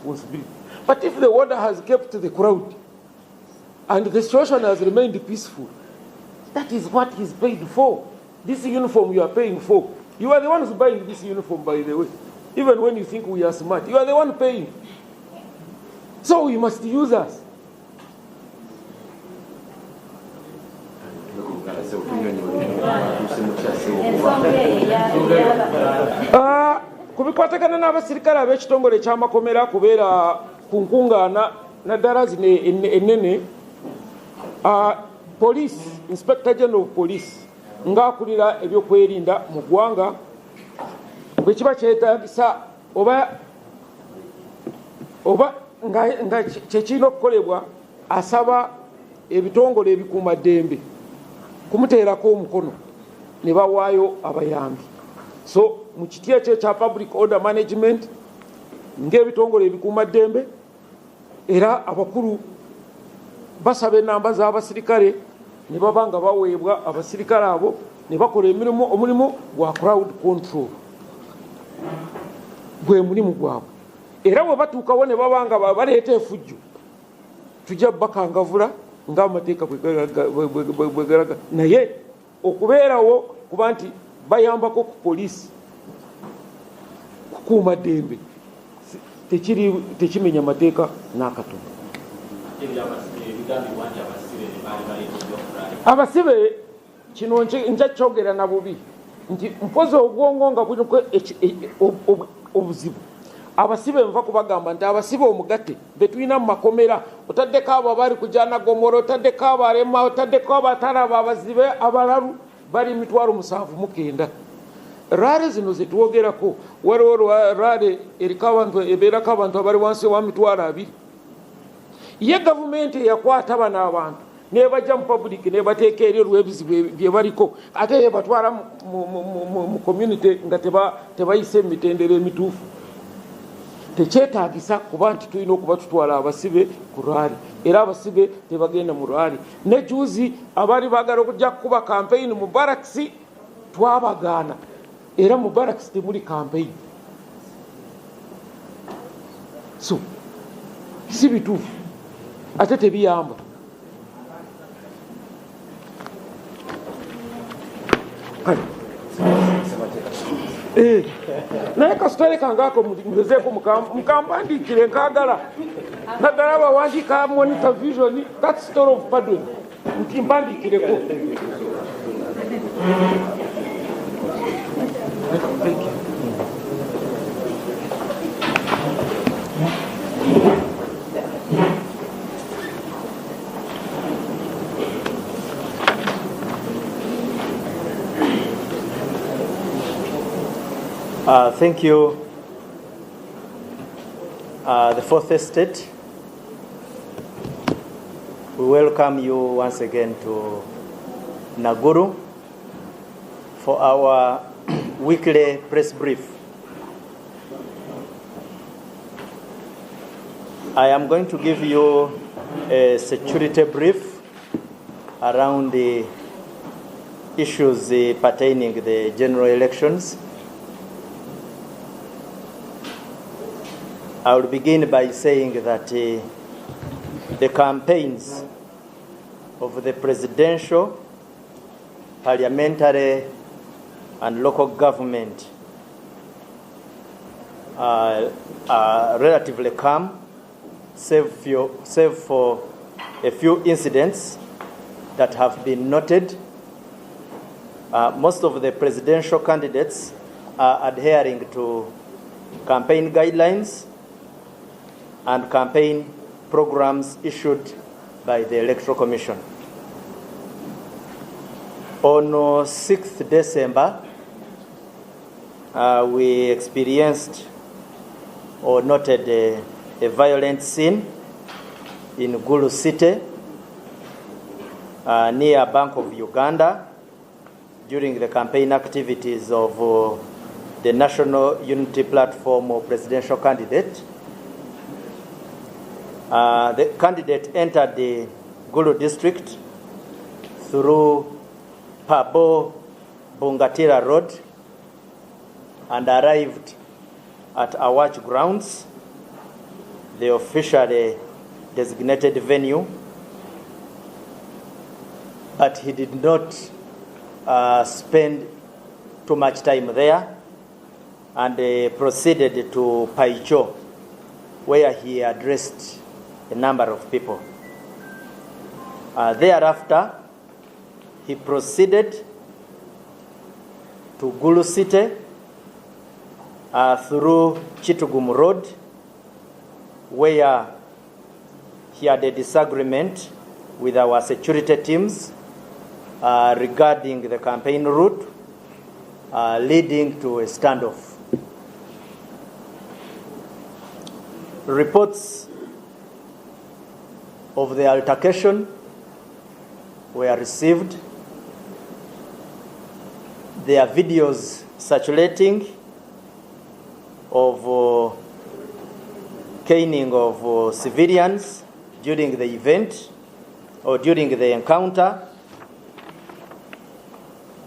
responsibility. But if the warder has kept the crowd and the situation has remained peaceful, that is what he's paid for. This uniform you are paying for. You are the ones buying this uniform, by the way. Even when you think we are smart, you are the one paying. So you must use us. Kubikwatagana n'abasirikale ab'ekitongole ky'amakomera kubeera ku nkungaana naddala zino ennene, police, inspector general of police ng'akulira ebyokwerinda mu ggwanga bwe kiba kyetaagisa oba nga kyekirina okukolebwa, asaba ebitongole ebikuumaddembe kumuteerako omukono ne bawaayo abayambi. So mu kiti ekyo ekya public order management ng'ebitongole ebikuumaddembe, era abakulu basaba enamba z'abasirikale ne baba nga baweebwa abasirikale abo ne bakola omulimu gwa crowd control, gwe mulimu gwabwe. Era bwe batuukawo ne baba nga baleeta efujjo, tujja bakangavula ng'amateeka bwe galaga, naye okubeerawo kuba nti bayambako ku poliisi kukuuma ddembe tekimenya mateeka n'akatono. Abasibe kino nja kyogera na bubi nti mpozi obwongo nga buliko obuzibu. Abasibe nva kubagamba nti abasibe omugatte betulina mu makomera, otaddeko abo abali ku Janagomoro, otaddeko abalema, otaddeko abatalaba, abazibe abalalu bali 7,900. Rale zino zetwogerako waliwo rale eriko abantu ebeerako abantu abali wansi wa 2,000. Ye gavumenti eyakwata bano abantu nebajja mu public nebateeka eri olw'ebizibu bye baliko, ate yebatwala mu community nga tebayise mu mitendera emituufu. Tekyetaagisa kuba nti tulina okuba tutwala abasibe ku lwali, era abasibe tebagenda mu lwali. Ne juzi abali baagala okujja kukuba campaign mu barracks twabagaana, era mu barracks temuli campaign. So si bituufu ate tebiyamba. Naye kasitole kangaako mugezeeko mukampandiikire nkagala naddala bawandiika monitor vision, that story of pardon, nti mpandiikireko. Thank you. The Fourth Estate, we welcome you once again to Naguru for our weekly press brief. I am going to give you a security brief around the issues pertaining to the general elections. I will begin by saying that the campaigns of the presidential, parliamentary, and local government are relatively calm, save for a few incidents that have been noted. Most of the presidential candidates are adhering to campaign guidelines and campaign programs issued by the Electoral Commission. On 6th December, we experienced or noted a violent scene in Gulu City, near Bank of Uganda, during the campaign activities of the National Unity Platform or presidential candidate. The candidate entered the Gulu district through Pabo Bungatira Road and arrived at Awach grounds the officially designated venue, but he did not spend too much time there, and proceeded to Paicho, where he addressed a number of people. Thereafter, he proceeded to Gulu City through Chitugum Road, where he had a disagreement with our security teams regarding the campaign route, leading to a standoff. Reports of the altercation were received. There are videos circulating of caning of civilians during the event or during the encounter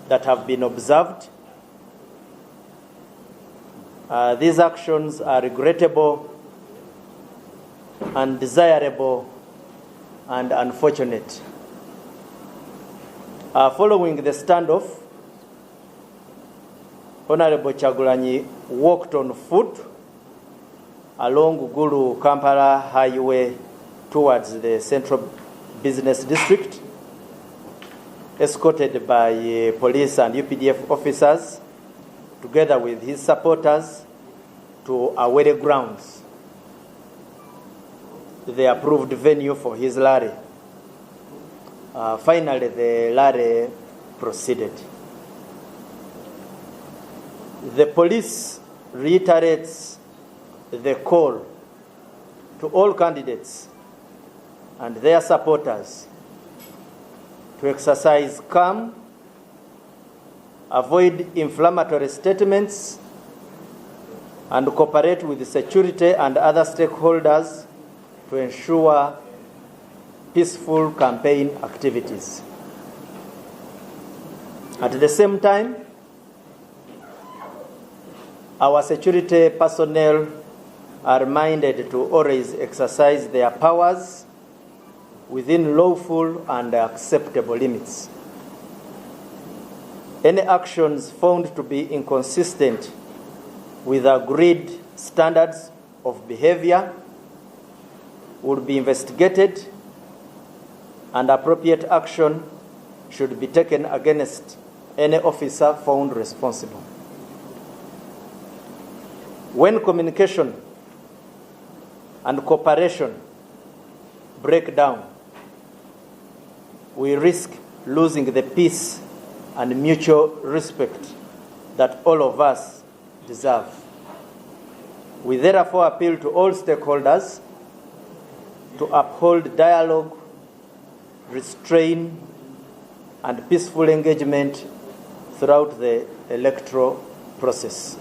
that have been observed. These actions are regrettable, undesirable, and unfortunate. Following the standoff, Honorable Kyagulanyi walked on foot along Gulu Kampala Highway towards the Central Business District, escorted by police and UPDF officers, together with his supporters, to Awere grounds, the approved venue for his rally. Finally, the rally proceeded. The police reiterates the call to all candidates and their supporters to exercise calm, avoid inflammatory statements, and cooperate with the security and other stakeholders to ensure peaceful campaign activities. At the same time, our security personnel are reminded to always exercise their powers within lawful and acceptable limits. Any actions found to be inconsistent with agreed standards of behavior would be investigated, and appropriate action should be taken against any officer found responsible. When communication and cooperation break down, we risk losing the peace and mutual respect that all of us deserve. We therefore appeal to all stakeholders to uphold dialogue, restraint, and peaceful engagement throughout the electoral process.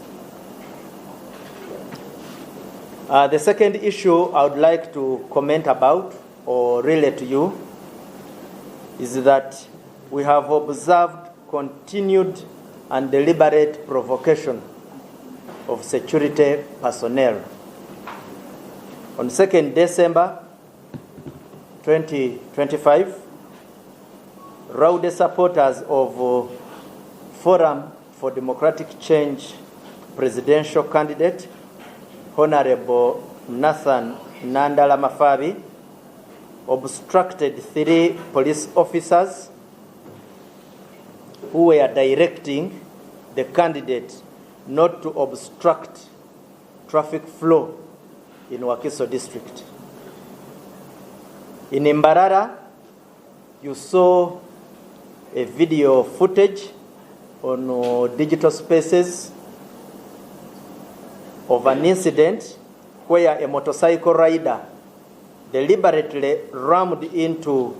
The second issue I would like to comment about or relate to you is that we have observed continued and deliberate provocation of security personnel. On 2nd December 2025, rowdy supporters of Forum for Democratic Change presidential candidate Honorable Nathan Nandala Mafabi obstructed 3 police officers who were directing the candidate not to obstruct traffic flow in Wakiso district. In Mbarara, you saw a video footage on digital spaces of an incident where a motorcycle rider deliberately rammed into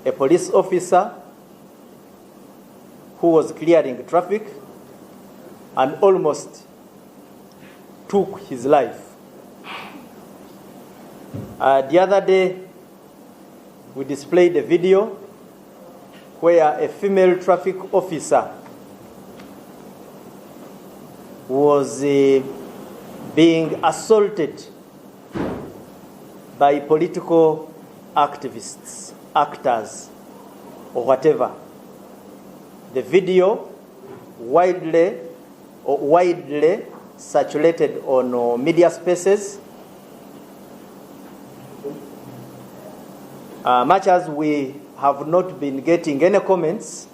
a police officer who was clearing traffic and almost took his life. The other day, we displayed a video where a female traffic officer was being assaulted by political activists, actors, or whatever. The video widely circulated on media spaces. Much as we have not been getting any comments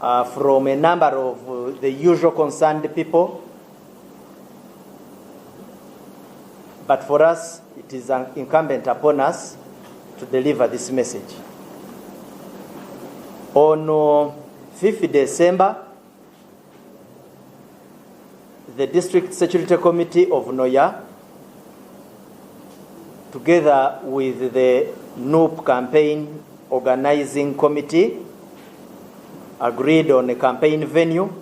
from a number of the usual concerned people, but for us, it is incumbent upon us to deliver this message. On 5th December, the District Security Committee of Noya, together with the NUP Campaign Organizing Committee, agreed on a campaign venue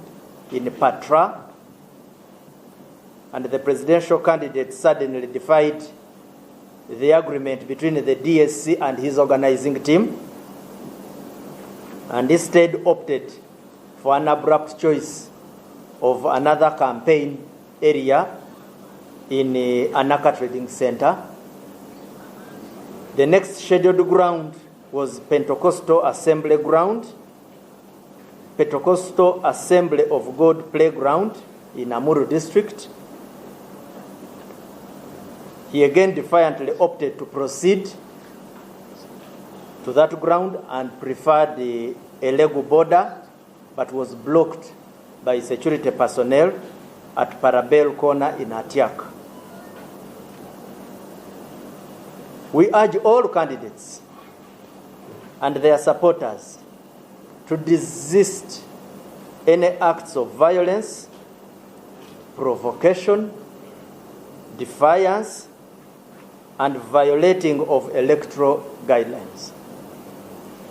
in Patra, and the presidential candidate suddenly defied the agreement between the DSC and his organizing team, and instead opted for an abrupt choice of another campaign area in Anaka Trading Center. The next scheduled ground was Pentecostal Assembly Ground, Pentecostal Assembly of God Playground in Amuru District. He again defiantly opted to proceed to that ground and preferred the Elegu border, but was blocked by security personnel at Parabel Corner in Atiak. We urge all candidates and their supporters to desist any acts of violence, provocation, defiance, and violating of electoral guidelines.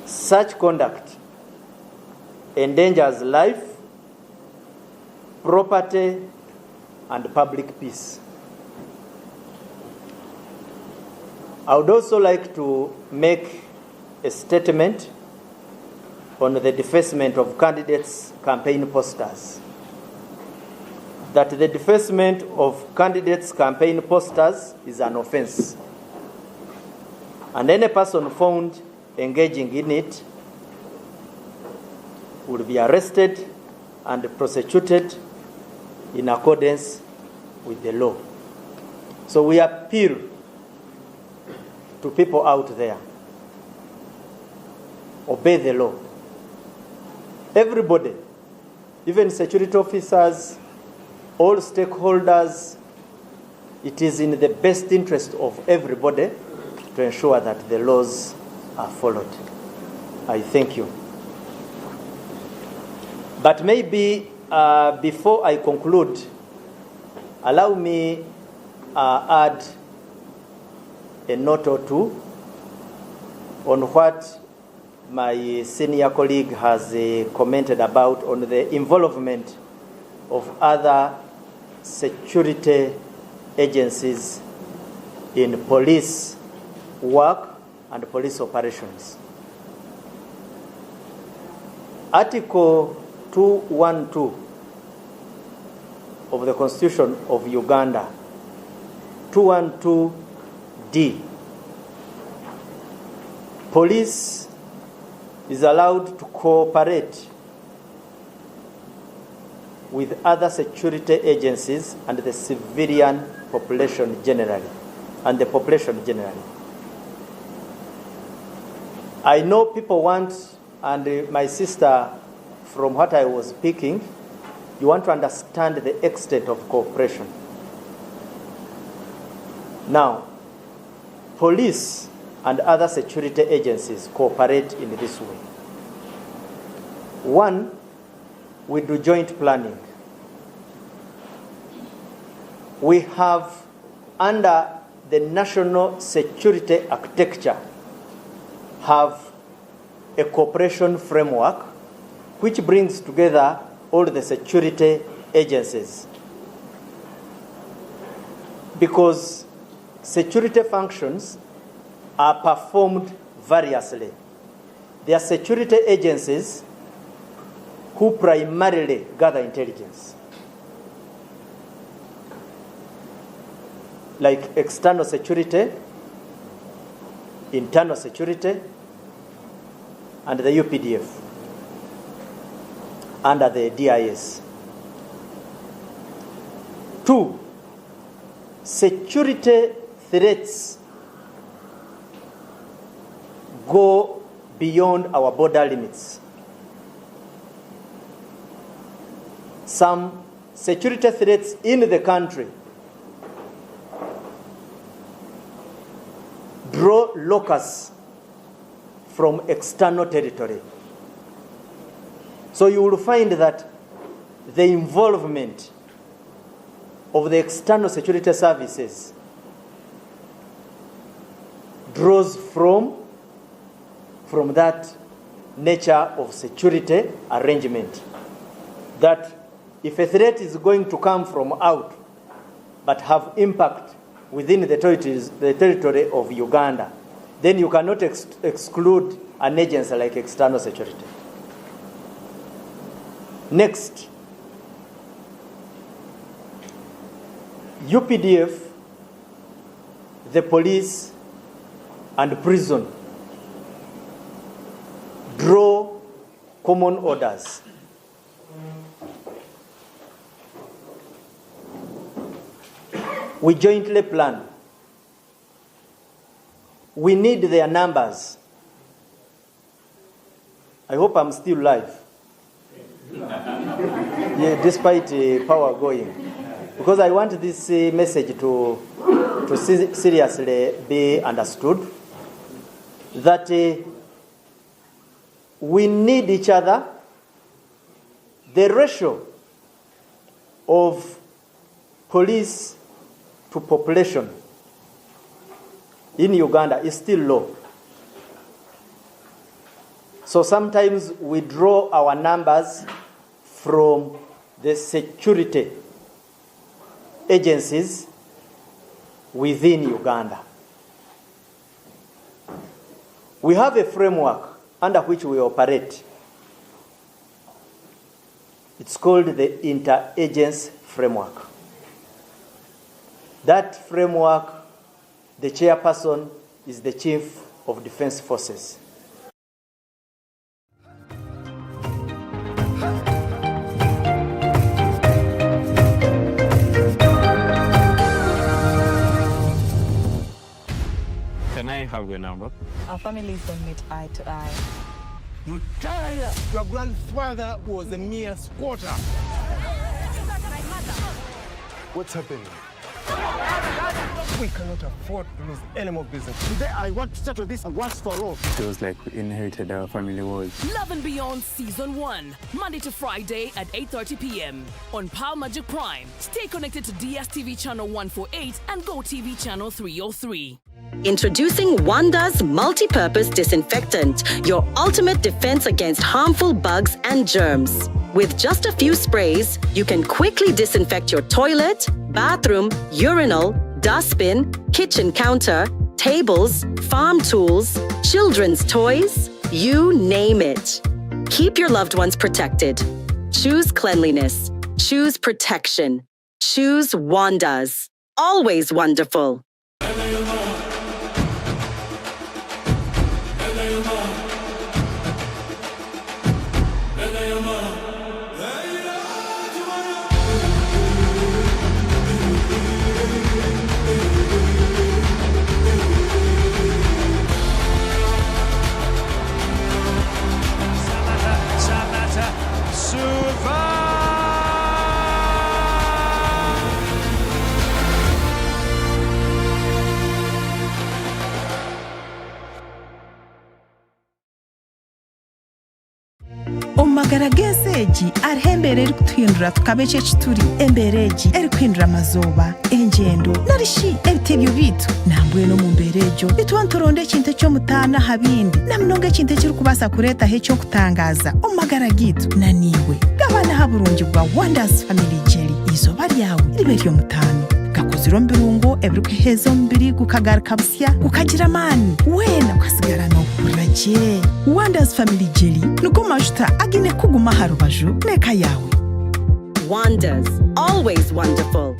Such conduct endangers life, property, and public peace. I would also like to make a statement on the defacement of candidates' campaign posters. That the defacement of candidates' campaign posters is an offense, and any person found engaging in it will be arrested and prosecuted in accordance with the law. So we appeal to people out there: obey the law. Everybody, even security officers, all stakeholders, it is in the best interest of everybody to ensure that the laws are followed. I thank you. But maybe before I conclude, allow me add a note or two on what my senior colleague has commented about on the involvement of other security agencies in police work and police operations. Article 212 of the Constitution of Uganda, 212D, police is allowed to cooperate with other security agencies and the civilian population generally, and the population generally. I know people want, and my sister, from what I was speaking, you want to understand the extent of cooperation. Now, police and other security agencies cooperate in this way. One, we do joint planning. We have, under the national security architecture, have a cooperation framework which brings together all the security agencies. Because security functions are performed variously. There are security agencies who primarily gather intelligence. like external security, internal security, and the UPDF under the DIS. 2, security threats go beyond our border limits. Some security threats in the country draw locus from external territory. So you will find that the involvement of the external security services draws from that nature of security arrangement. That if a threat is going to come from out but have impact within the territory of Uganda, then you cannot exclude an agency like external security. Next, UPDF, the police, and prison draw common orders. We jointly plan. We need their numbers. I hope I'm still live. Yeah, despite power going. Because I want this message to seriously be understood. That we need each other. The ratio of police to population in Uganda is still low. So sometimes we draw our numbers from the security agencies within Uganda. We have a framework under which we operate. It's called the Interagency Framework. That framework, the chairperson is the Chief of Defense Forces. Can I have your number? Our families don't meet eye to eye. You tired? Your grandfather was a mere squatter. What's happening? We cannot afford to lose any more business. Today, I want to settle this once for all. It was like we inherited our family wars. Love and Beyond Season 1, Monday to Friday at 8:30 p.m. on Power Magic Prime. Stay connected to DStv channel 148 and GoTV channel 303. Introducing Wanda's multi-purpose disinfectant, your ultimate defense against harmful bugs and germs. With just a few sprays, you can quickly disinfect your toilet, bathroom, urinal, dustbin, kitchen counter, tables, farm tools, children's toys, you name it. Keep your loved ones protected. Choose cleanliness. Choose protection. Choose Wanda's. Always wonderful. Omagarageseji arihembere eri kutuhindura tukabe ekyo ekituri embereegi eri kuhindura amazoba engyendo narishi ebitebyo bitu nambwenu mu mbeera egyo nitwanturonda ekintu eky'omutaana ha bindi namunonga ekintu ekirikubaasa kureetaho ekyokutangaza omu magara gitu naniiwe gabanaho burungi bwa Wonders Family Jelly izoba ryawe ribe ry'omutaano gakuzira omu birungo ebirikuheeza omubiri gukagaruka busya gukagira amaani weena ukasigara n'okuhurira gye Wonders Family Jelly nugo majuta agine kuguma ha rubaju n'eka yawe. Wonders, always wonderful.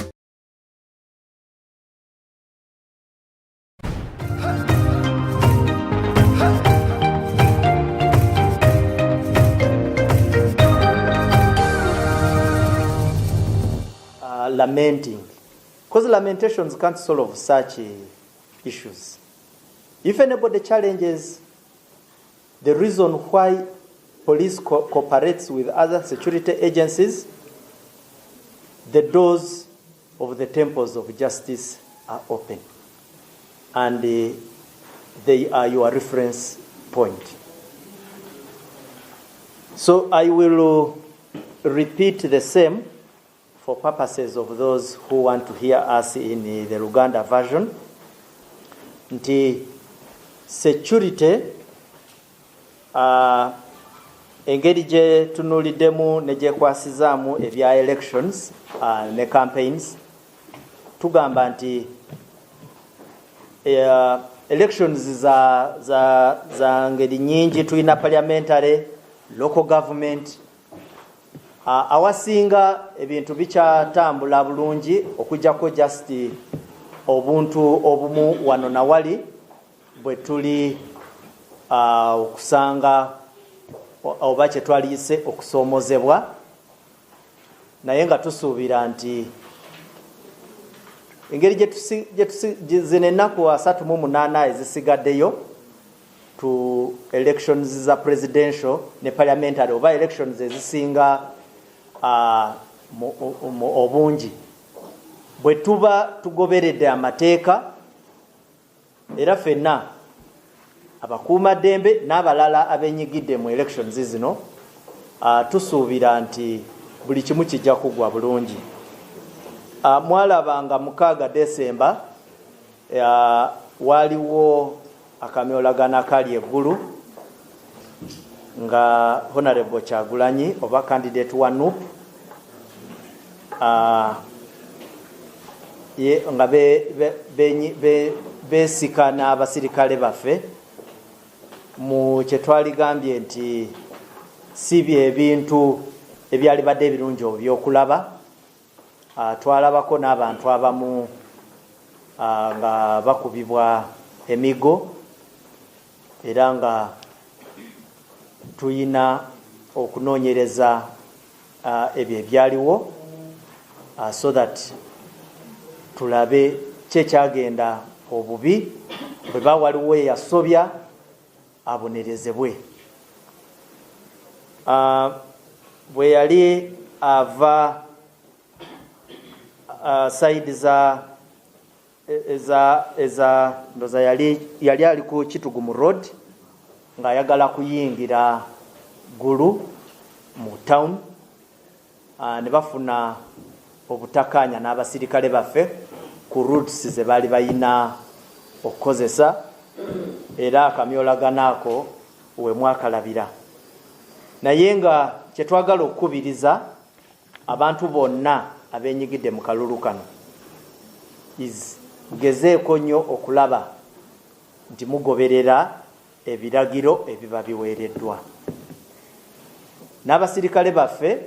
lamenting, because lamentations can't solve such issues. If anybody challenges the reason why police cooperates with other security agencies, the doors of the temples of justice are open, and they are your reference point. So I will repeat the same for purposes of those who want to hear us in the Luganda version. Nti security engeri gye tunuliddemu ne gyekwasizaamu ebya elections ne campaigns, tugamba nti elections za ngeri nyingi. Tulina parliamentary, local government. Awasinga ebintu bikyatambula bulungi okujjako just obuntu obumu wano na wali bwe tuli okusanga oba kye twaliyise okusoomozebwa, naye nga tusuubira nti engeri zino ennaku 38 ezisigaddeyo to elections za presidential ne parliamentary oba elections ezisinga obungi, bwe tuba tugoberedde amateeka era ffenna abakuumaddembe n'abalala abenyigidde mu elections zino, tusuubira nti buli kimu kijja kugwa bulungi. Mwalabanga 6 Desemba waliwo akamyolagana kali eggulu nga Honorable Kyagulanyi oba candidate wa NUP nga beesika n'abasirikale baffe mu kye twaligambye nti si byebintu ebyali badde ebirungi ebyokulaba. Twalabako n'abantu abamu nga bakubibwa emigo, era nga tuyina okunoonyereza ebyo ebyaliwo so that tulabe kyekyagenda obubi, bwe bawaliwo eyasobya abonerezebwe. Bwe yali ava side ndoza yali ali ku Kitugumu Road ng'ayagala kuyingira Gulu mu town, ne bafuna obutakkaanya n'abasirikale baffe ku routes ze baali bayina okukozesa, era akamyolagana ako we mwakalabira. Naye nga kye twagala okukubiriza abantu bonna abenyigidde mu kalulu kano gezeeko nnyo okulaba nti mugoberera ebiragiro ebiba biweereddwa. N'abasirikale baffe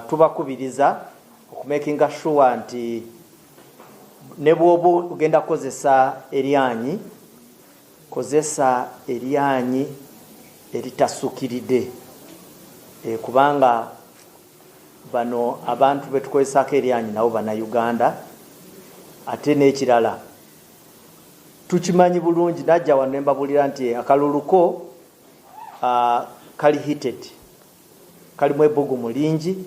tubakubiriza okumakinga sure nti ne bw'oba ogenda kukozesa eryanyi, kozesa eryanyi eritasukiridde, kubanga bano abantu betukozesako eryanyi nabo Bannayuganda. Ate n'ekirala tukimanyi bulungi, najja wano ne mbabulira nti akaluluko kali heated, kalimu ebbugumu lingi,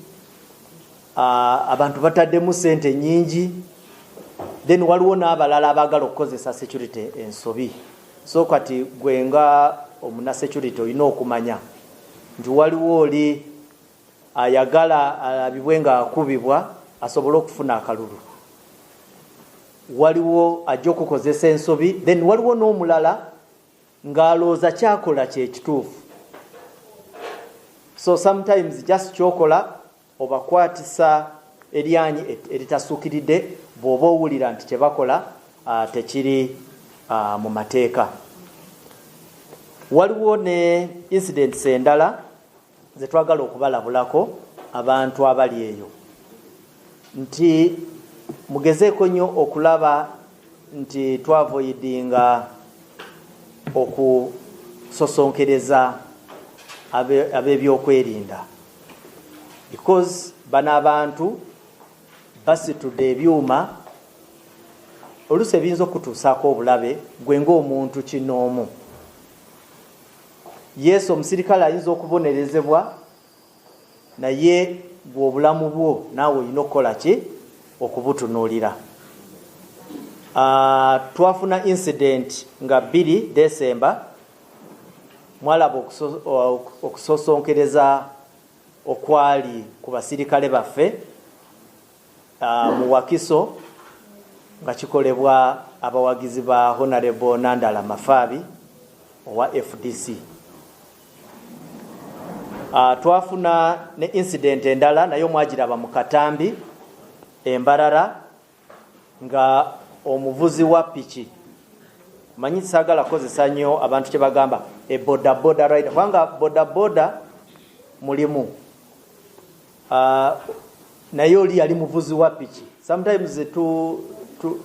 abantu bataddemu sente nyingi, then waliwo n'abalala abagala okukozesa security ensobi. So kati gwe nga omuna security olina okumanya nti waliwo oli ayagala alabibwe nga akubibwa asobole okufuna akalulu, waliwo ajja okukozesa ensobi, then waliwo n'omulala ng'alooza kyakola kyekituufu. So sometimes just kyokola obakwatisa eryanyi eritasuukiridde bw'oba owulira nti kyebakola tekiri mu mateeka. Waliwo ne incidents endala ze twagala okubalabulako abantu abali eyo, nti mugezeeko nnyo okulaba nti twavoidinga okusosonkereza ab'ebyokwerinda, because bano abantu basitudde ebyuma oluusi ebiyinza okutuusaako obulabe gwe ng'omuntu kinoomu. Yesu omusirikale ayinza okubonerezebwa naye gwe obulamu bwo naawe olina okukola ki? Okubutunuulira. Twafuna incident nga 2 December mwalaba okusosonkereza okwali ku basirikale baffe mu Wakiso nga kikolebwa abawagizi ba Honorable Nandala Mafabi owa FDC. Twafuna ne incident endala nayo mwagiraba mu Katambi Embarara nga omuvuzi wa piki manyi sagala kozesa nnyo abantu kye bagamba boda boda rider kubanga boda boda mulimu naye oli yali muvuzi wa piki. Sometimes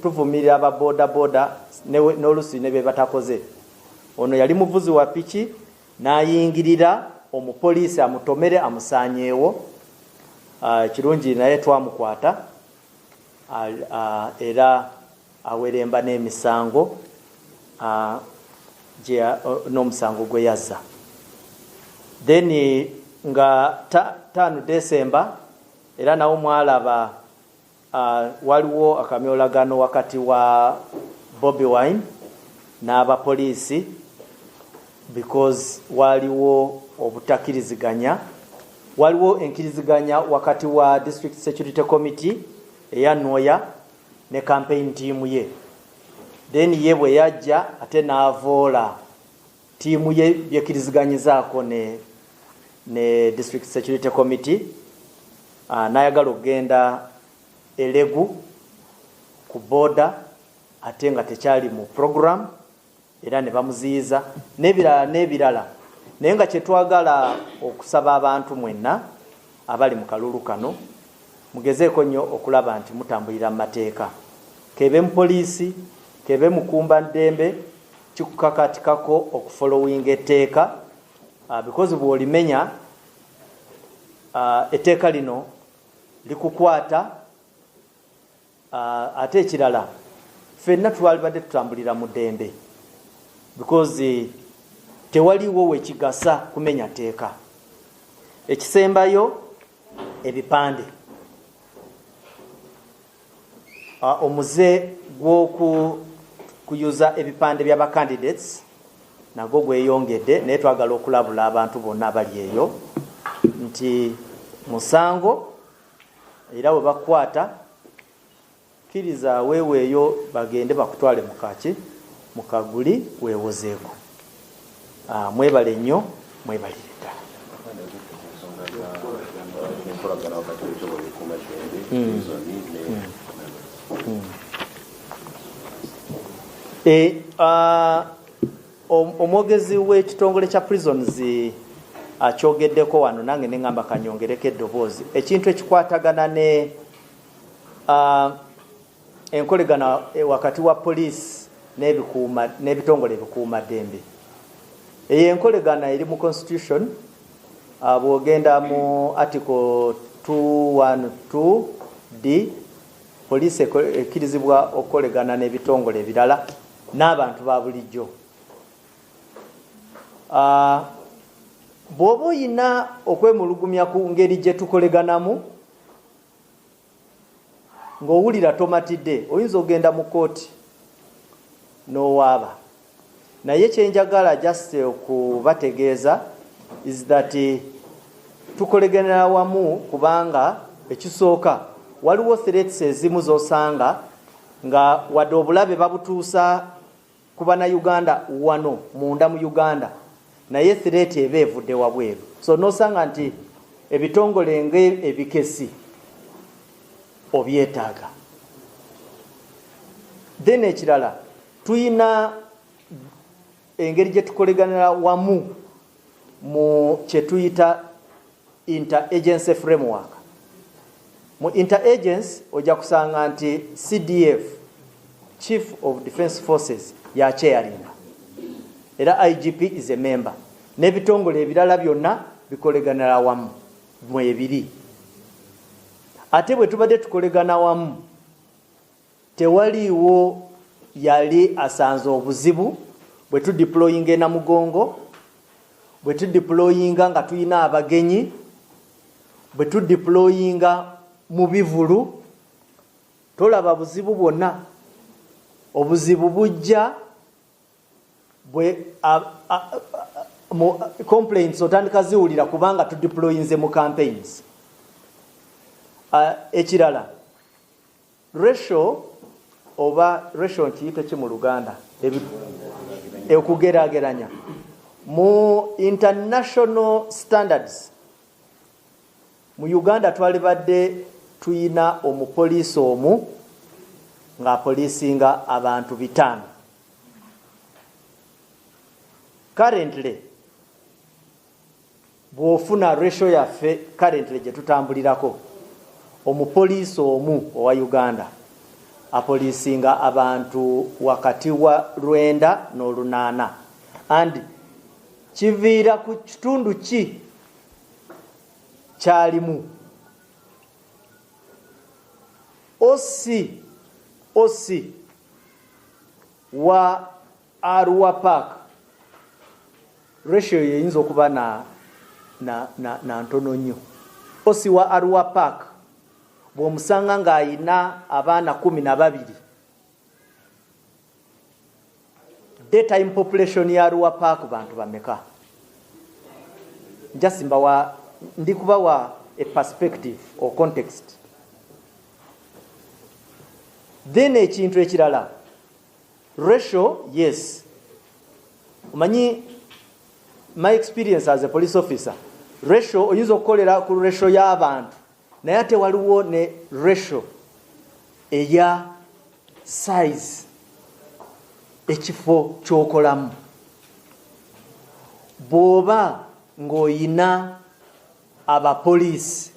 tuvumirira aba boda boda n'olusi ne be batakoze. Ono yali muvuzi wa piki n'ayingirira omupoliisi amutomere amusaanyeewo. Kirungi naye twamukwata era aweremba n'emisango n'omusango gwe yazza. Then nga 5 December era nawo mwalaba waliwo akamyolagano wakati wa Bobi Wine n'abapoliisi because waliwo obutakkiriziganya, waliwo enkiriziganya wakati wa District Security Committee eya Noya ne campaign team ye. Then ye bwe yajja ate n'avoola tiimu ye byekiriziganyizaako ne District Security Committee n'ayagala okugenda elegu ku boda ate nga tekyali mu program era ne bamuziyiza n'ebirala. Naye nga kyetwagala okusaba abantu mwenna abali mu kalulu kano mugezeeko nnyo okulaba nti mutambulira mu mateeka. Kebe mu poliisi, kebe mukumba ddembe, kikukakatikako okufollowinga etteeka because bw'olimenya etteeka lino likukwata. Ate ekirala ffenna twalibadde tutambulira mu ddembe because tewaliwo wekigasa kumenya teeka. Ekisembayo ebipande, omuze gw'okuyuza ebipande by'aba candidates nagwo gweyongedde, naye twagala okulabula abantu bonna abali eyo nti musango era bwe bakwata kkiriza weeweeyo bagende bakutwale mu kaguli weewozeeko. Mwebale nnyo, mwebalire ddala. Omwogezi w'ekitongole kya prisons akyogeddeko wano, nange ne ngamba kanyongereko eddoboozi. Ekintu ekikwatagana ne enkolegana wakati wa poliisi n'ebitongole ebikuuma ddembe. Eyo enkolegana eri mu constitution. Bw'ogenda mu article 212D poliisi ekkirizibwa okukolegana n'ebitongole ebirala n'abantu ba bulijjo. Bw'oba oyina okwemulugumya ku ngeri gye tukoleganamu ng'owulira tomatidde, oyinza ogenda mu kooti n'owaaba. Naye kyenjagala just okubategeeza is that tukoleganira wamu kubanga ekisooka waliwo threats ezimu z'osanga nga wadde obulabe babutuusa ku bannayuganda wano munda mu Uganda, naye threat eba evudde wabweru. So n'osanga nti ebitongole ng'ebikesi obyetaaga. Then ekirala tuyina engeri gye tukoleganira wamu mu kye tuyita interagency framework. Mu interagency ojja kusanga nti CDF, Chief of Defence Forces, ya chairinga era IGP is a member, n'ebitongole ebirala byonna bikoleganira wamu mu ebiri. ate bwe tubadde tukolegana wamu tewaliiwo yali asanze obuzibu bwe tudeployinga e Namugongo, bwe tudeployinga nga tulina abagenyi, bwe tudeployinga mu bivulu, tolaba buzibu bwonna. Obuzibu bujja bwe complaints otandika ziwulira kubanga tudeployinze mu campaigns. Ekirala ratio oba ratio nkiyite ki mu Luganda okugeraageranya mu international standards. Mu Uganda twalibadde tuyina omupoliisi omu ng'apoliisinga abantu 5. Currently bw'ofuna ratio yaffe currently gye tutambulirako, omupoliisi omu owa Uganda apoliisinga abantu wakati wa 9 n'olunaana. And kiviira ku kitundu ki kyalimu. Osi wa Arua Park ratio yeyinza okuba na ntono nnyo. Osi wa Arua Park bw'omusanga ng'ayina abaana 12, daytime population ya Arua Park bantu bameka? Ndikubawa a perspective or context. Then ekintu ekirala ratio, yes, omanyi my experience as a police officer, ratio oyinza okukolera ku ratio y'abantu naye ate waliwo ne ratio eya size, ekifo ky'okolamu. Bw'oba ng'oyina abapoliisi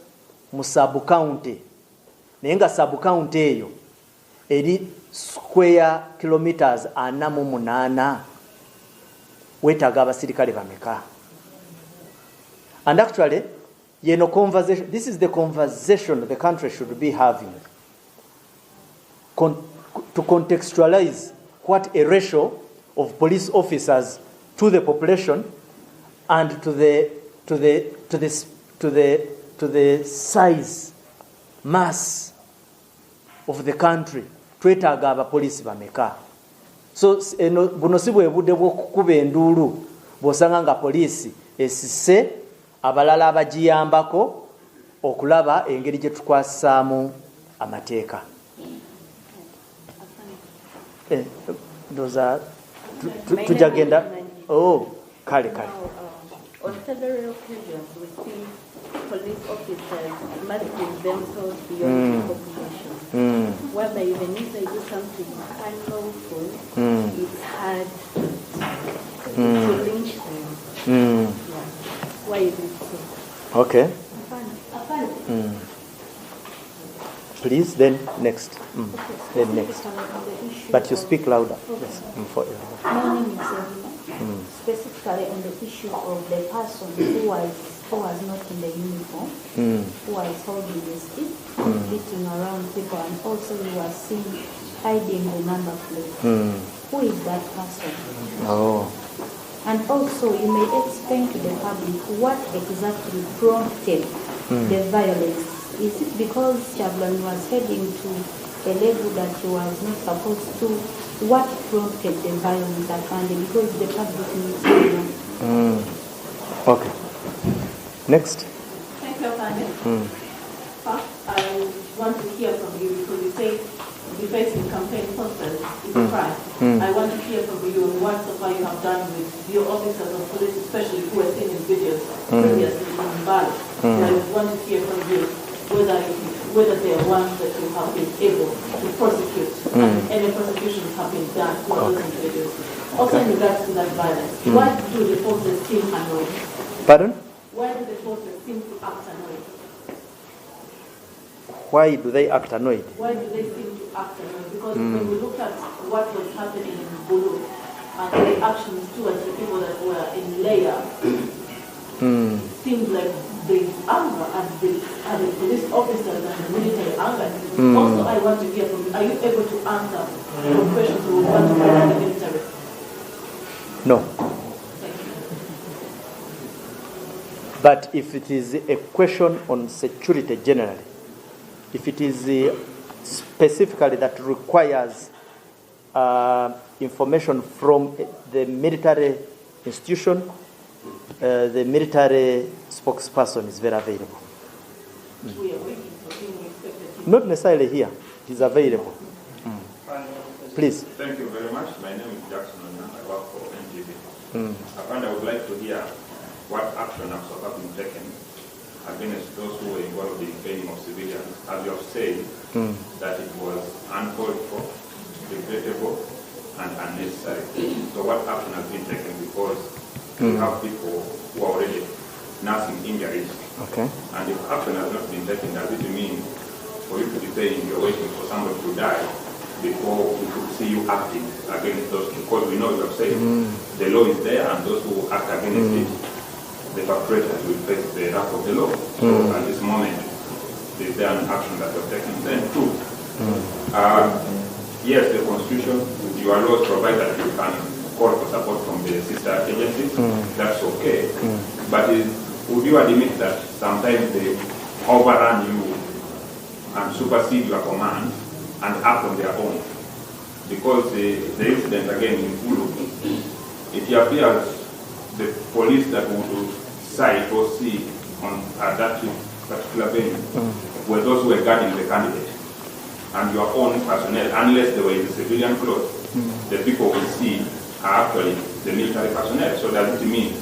mu sub-county naye nga sub-county eyo eri square kilometers 48, weetaaga abasirikale bameka? And actually, conversation, this is the conversation the country should be having to contextualize what a ratio of police officers to the population and to the size, mass of the country. Twetaaga abapoliisi bameka? So buno si bwe budde bw'okukuba enduulu bw'osanga nga poliisi esise abalala abagiyambako okulaba engeri gye tukwasaamu amateeka. Tujagenda kale. On several occasions we see police officers marking themselves beyond the population, whereby even if they do something unlawful, it's hard to lynch them. Why is it so? Okay. Please, then next. Then next. But you speak louder. Yes. Specifically on the issue of the person who was not in the uniform, who was holding the stick, beating around people, and also he was seen hiding the number plate. Who is that person? And also you may explain to the public what exactly prompted the violence. Is it because Chablan was heading to a level that he was not supposed to? What prompted the violence at hand? Because the public needs to know. Okay. Next. Thank you, Fanny. I want to hear from you because you say defacing campaign posters is a crime. I want to hear from you on what so far you have done with your officers of police, especially who were seen in videos previously in Bali. I want to hear from you whether they are ones that you have been able to prosecute and any prosecutions have been done for those individuals. Also in regards to that violence, why do the forces seem annoyed? Pardon? Why do the forces seem to act annoyed? Why do they act annoyed? Why do they seem to act annoyed? Because when we look at what was happening in Bulu and the actions towards the people that were in Leia, seemed like the anger at the police officers and the military anger. Also, I want to hear from you. Are you able to answer the questions we want to find out the military? No. But if it is a question on security generally, if it is specifically that requires information from the military institution, the military spokesperson is very available. We are waiting for him. We expect Not necessarily here, it is available. Please. Thank you very much. My name is Jackson and I work for NGV. I would like to hear what action has been taken against those who were involved in training of civilians. As you have said, that it was uncalled for, regrettable, and unnecessary. So what action has been taken? Because we have people who are already nursing injuries. Okay. And if action has not been taken, does it mean for you to be saying you're waiting for somebody to die before we could see you acting against those? Because we know you have said the law is there and those who act against it, the perpetrators will face the wrath of the law. So at this moment, is there an action that was taken? Then two, yes, the Constitution, your laws provide that you can call for support from the sister agencies. That's okay. But would you admit that sometimes they overrun you and supersede your command and act on their own? Because the incident again in Ulu, it appears the police that would cite or see at that particular venue were those who were guarding the candidate. And your own personnel, unless they were in the civilian clothes, the people we see are actually the military personnel. So does it mean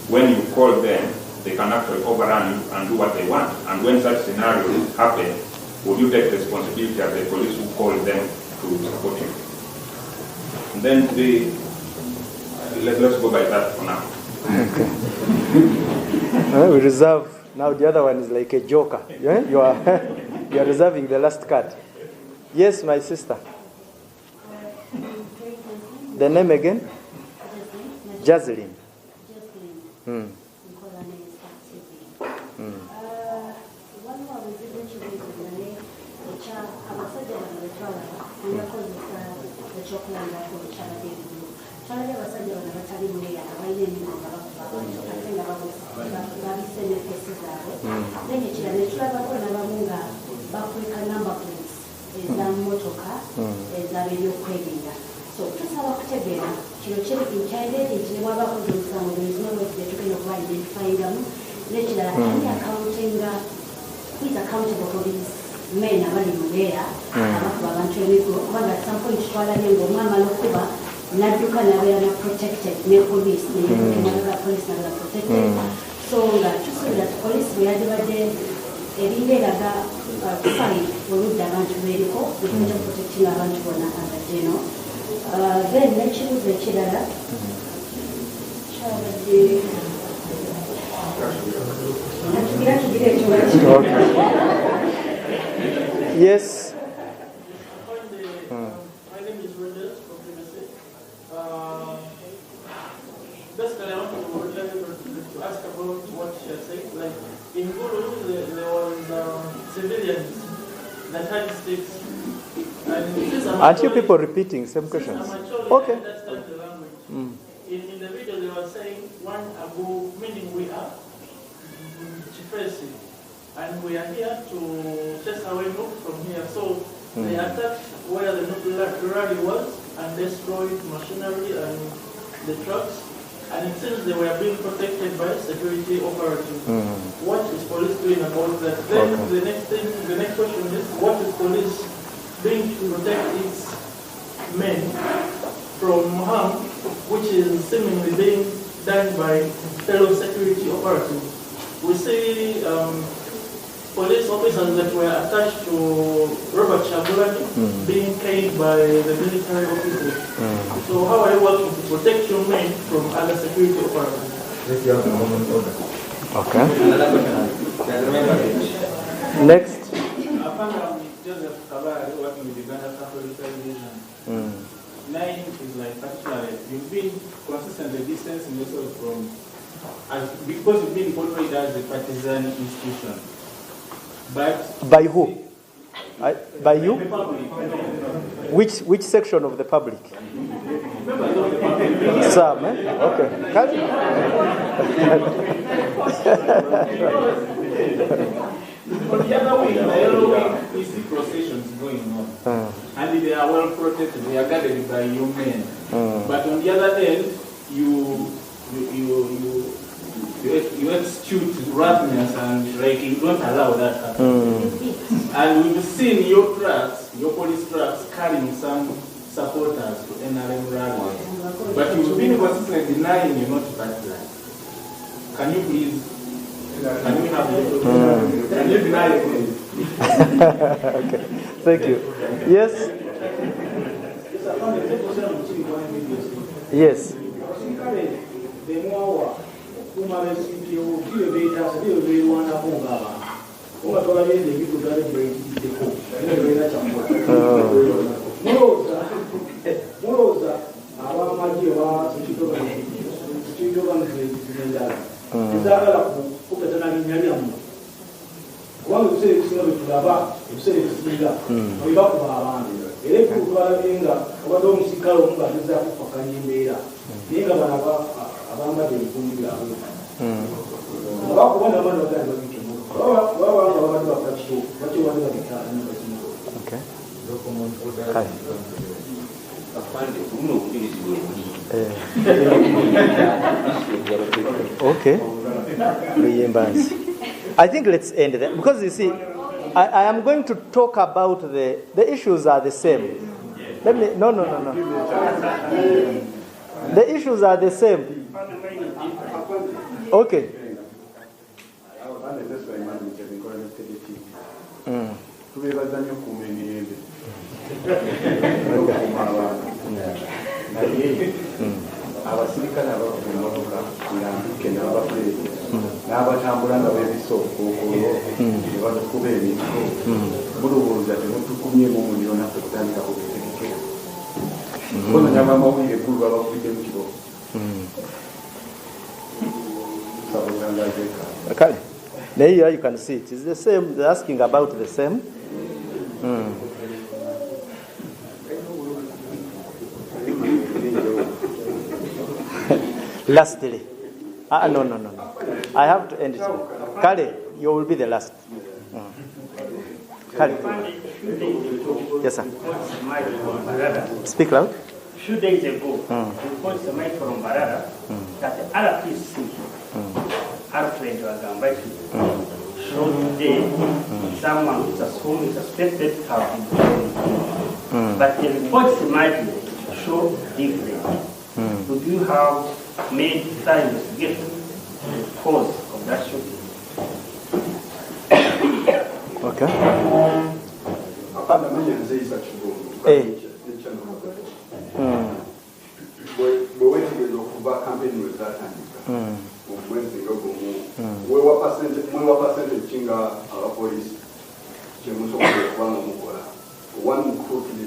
when you call them, they can actually overrun you and do what they want? And when such scenarios happen, would you take responsibility as the police who called them to support you? And then let's go by that for now. Okay. We reserve, now the other one is like a joker. Yeah? You are reserving the last card. Yes, my sister. The name again? Jaslyn. So tusaba kutegeera kino kiri inkyalireti nti ne bwaba kuzuusamu there is no way that you can identify n'ekirala ani accountinga who is accountable for these men abali mu leera abakuba abantu emiggo kubanga at some point twalabye ng'omwama n'okuba n'adduka n'abeera na protected ne police neyeemalaga police n'abeera protected so nga tusuubira police bwe yadibadde eringa eraga kufayi oludda abantu beeriko ekujja protecting abantu bonna abaddeno then n'ekibuzo ekirala kyabadde Yes. My name is Rogers from Tennessee. Basically, I want to ask about what she has said. Like in Gulu, there was civilians that had sticks. Aren't you people repeating same questions? Okay. In the video, they were saying one ago, meaning we are Chifresi, and we are here to chase away Nuk from here. So they attacked where the Nuk rally was and destroyed machinery and the trucks. And it seems they were being protected by security operatives. What is police doing about that? Then the next question is, what is police doing to protect its men from harm, which is seemingly being done by fellow security operatives? We see police officers that were attached to Robert Chagulani being paid by the military officers. So how are you working to protect your men from other security operatives? Okay. Next. Joseph Kabari, working with Uganda Catholic Television. 9 is like particularly, you've been consistently distancing yourself from Because you've been portrayed as a partisan institution. But by who? By you? Which section of the public? Some, eh? Okay. On the other wing, the yellow wing, we see processions going on. And they are well protected, they are guarded by your men. But on the other end, you execute roughness and like you don't allow that happen. And we've seen your trucks, your police trucks carrying some supporters to NRM rallies. But you've been consistently denying you're not partisan. Can you please, can we have the can you deny it, please? Okay, thank you. Yes? Yes. Okay. I think let's end there because you see, I am going to talk about the issues are the same. Let me no. The issues are the same. Okay. abasirikale abavuga emmotoka birambike n'abapuleeti n'abatambula nga beebisooka okolo ne batukuba ebintu mulowooza temutukumyemu omuliro naffe kutandika kubitegekera kono nyamamawulire eggulu babakubidde mu kibogo okay. Now here you can see it is the same. They're asking about the same. Lastly, no. I have to end it. Kale, you will be the last. Kale. Yes, sir. Speak loud. A few days ago, we got the mic from Barada that the RPC, Alfred Wagambaki, showed today someone who is suspected to have been killed. But the reports might show different. Would you have made signs to get the cause of that shooting? Okay. bwewetegereza okuva kampeni wezatandika omwezi nga gumu mwewa pasente kinga abapoliisi kyemusobola okubanga mukola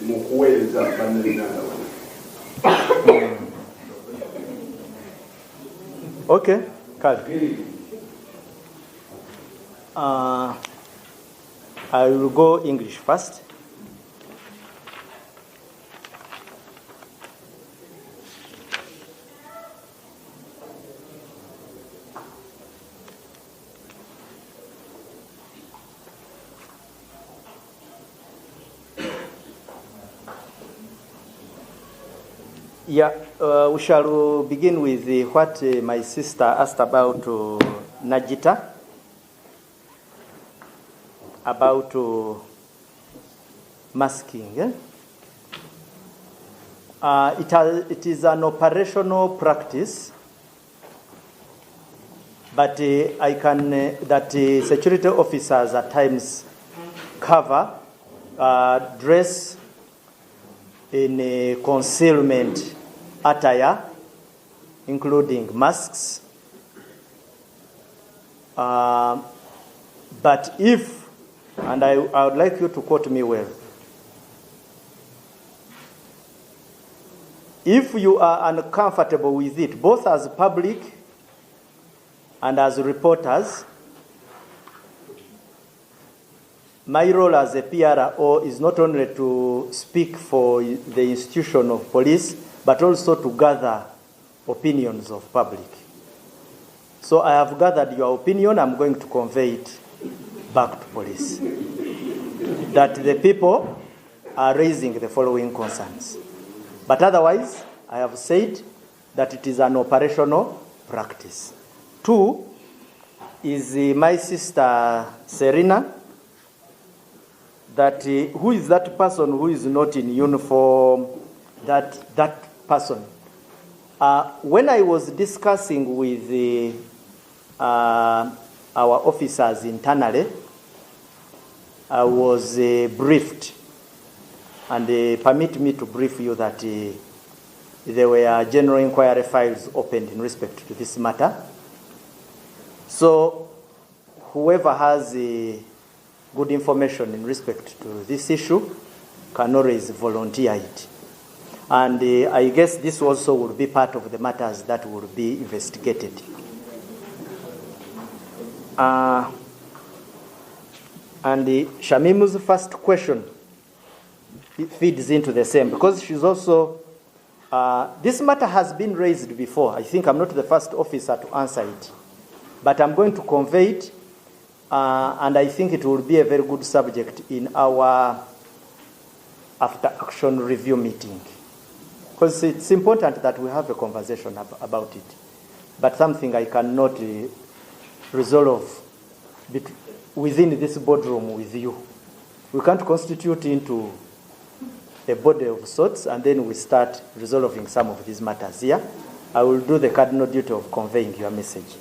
mu kuweereza bannayuganda bonna. Okay, Kale. I will go English first. Yeah, we shall begin with what my sister asked about Najita, about masking. Yeah? It is an operational practice, but that security officers at times cover, dress in concealment attire, including masks. But if, and I would like you to quote me well, if you are uncomfortable with it, both as public And as reporters, my role as a PRO is not only to speak for the institution of police, but also to gather opinions of public. So I have gathered your opinion. I'm going to convey it back to police. That the people are raising the following concerns. But otherwise, I have said that it is an operational practice. 2 is my sister Serena, that who is that person who is not in uniform, that person. When I was discussing with our officers internally, I was briefed, and permit me to brief you that there were general inquiry files opened in respect to this matter. So whoever has good information in respect to this issue can always volunteer it. And I guess this also will be part of the matters that will be investigated. And Shamimu's first question feeds into the same, because she's also, this matter has been raised before. I think I'm not the first officer to answer it, but I'm going to convey it, and I think it will be a very good subject in our after-action review meeting, because it's important that we have a conversation about it, but something I cannot resolve within this boardroom with you. We can't constitute into a body of sorts and then we start resolving some of these matters here. I will do the cardinal duty of conveying your message.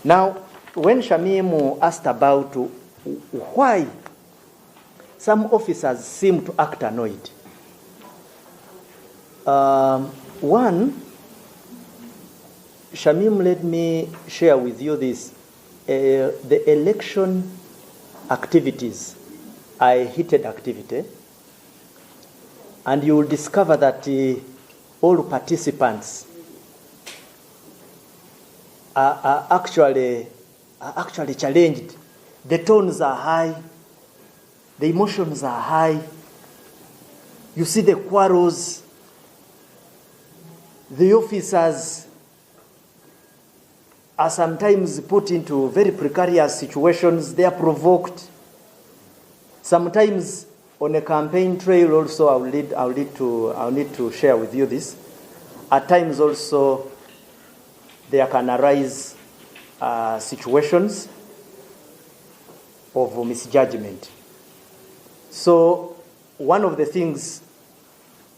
Now, when Shamimu asked about why some officers seem to act annoyed, one, Shamim, let me share with you this. The election activities are a heated activity, and you will discover that all participants are actually challenged. The tones are high, the emotions are high. You see the quarrels, the officers are sometimes put into very precarious situations. They are provoked. Sometimes on a campaign trail also, I'll need to share with you this. At times also, there can arise situations of misjudgment. So one of the things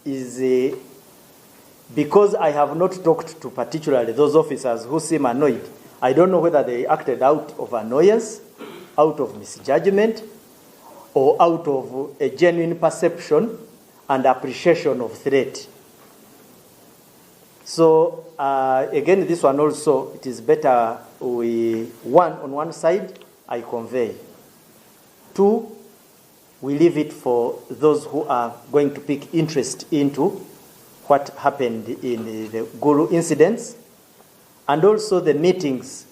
is because I have not talked to particularly those officers who seem annoyed, I don't know whether they acted out of annoyance, out of misjudgment, or out of a genuine perception and appreciation of threat. So again, this one also, it is better on one side, I convey. 2, we leave it for those who are going to pick interest into what happened in the Guru incidents, and also the meetings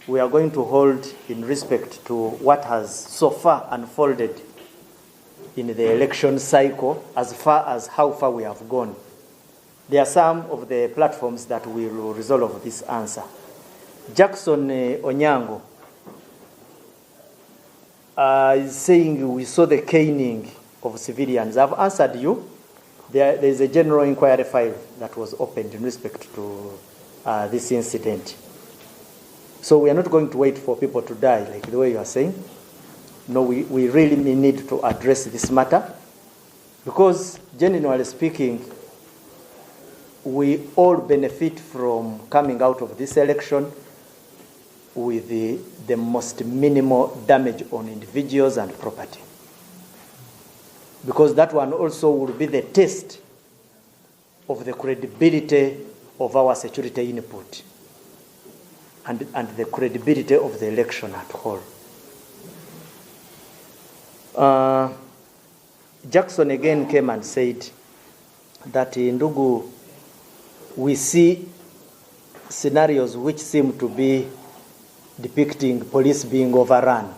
we are going to hold in respect to what has so far unfolded in the election cycle, as far as how far we have gone. There are some of the platforms that will resolve this answer. Jackson Onyango is saying we saw the caning of civilians. I've answered you. There is a general inquiry file that was opened in respect to this incident. So we are not going to wait for people to die, like the way you are saying. No, we really need to address this matter, because generally speaking, we all benefit from coming out of this election with the most minimal damage on individuals and property. Because that one also will be the test of the credibility of our security input and the credibility of the election at whole. Jackson again came and said that in Ndugu we see scenarios which seem to be depicting police being overrun.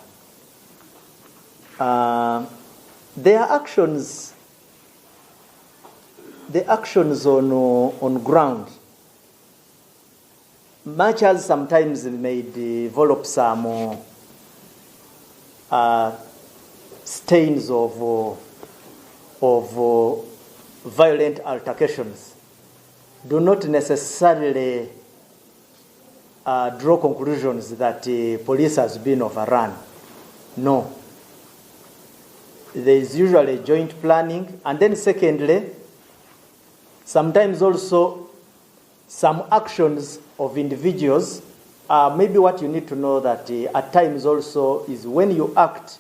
Their actions, the actions on ground, much as sometimes may develop some stains of violent altercations, do not necessarily draw conclusions that police has been overrun. No. There is usually joint planning, and then secondly, sometimes also some actions of individuals. Maybe what you need to know that at times also is when you act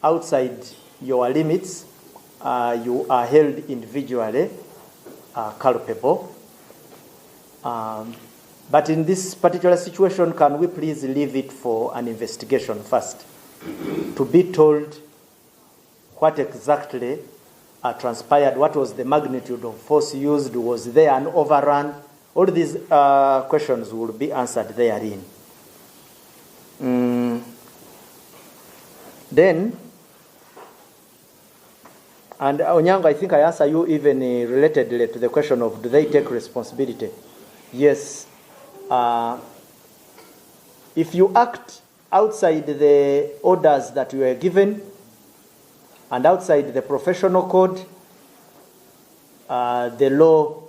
outside your limits, you are held individually culpable. But in this particular situation, can we please leave it for an investigation first to be told what exactly transpired, what was the magnitude of force used, was there an overrun? All these questions will be answered therein. Then, and Onyango, I think I answer you even relatedly to the question of do they take responsibility? Yes. If you act outside the orders that you were given and outside the professional code, the law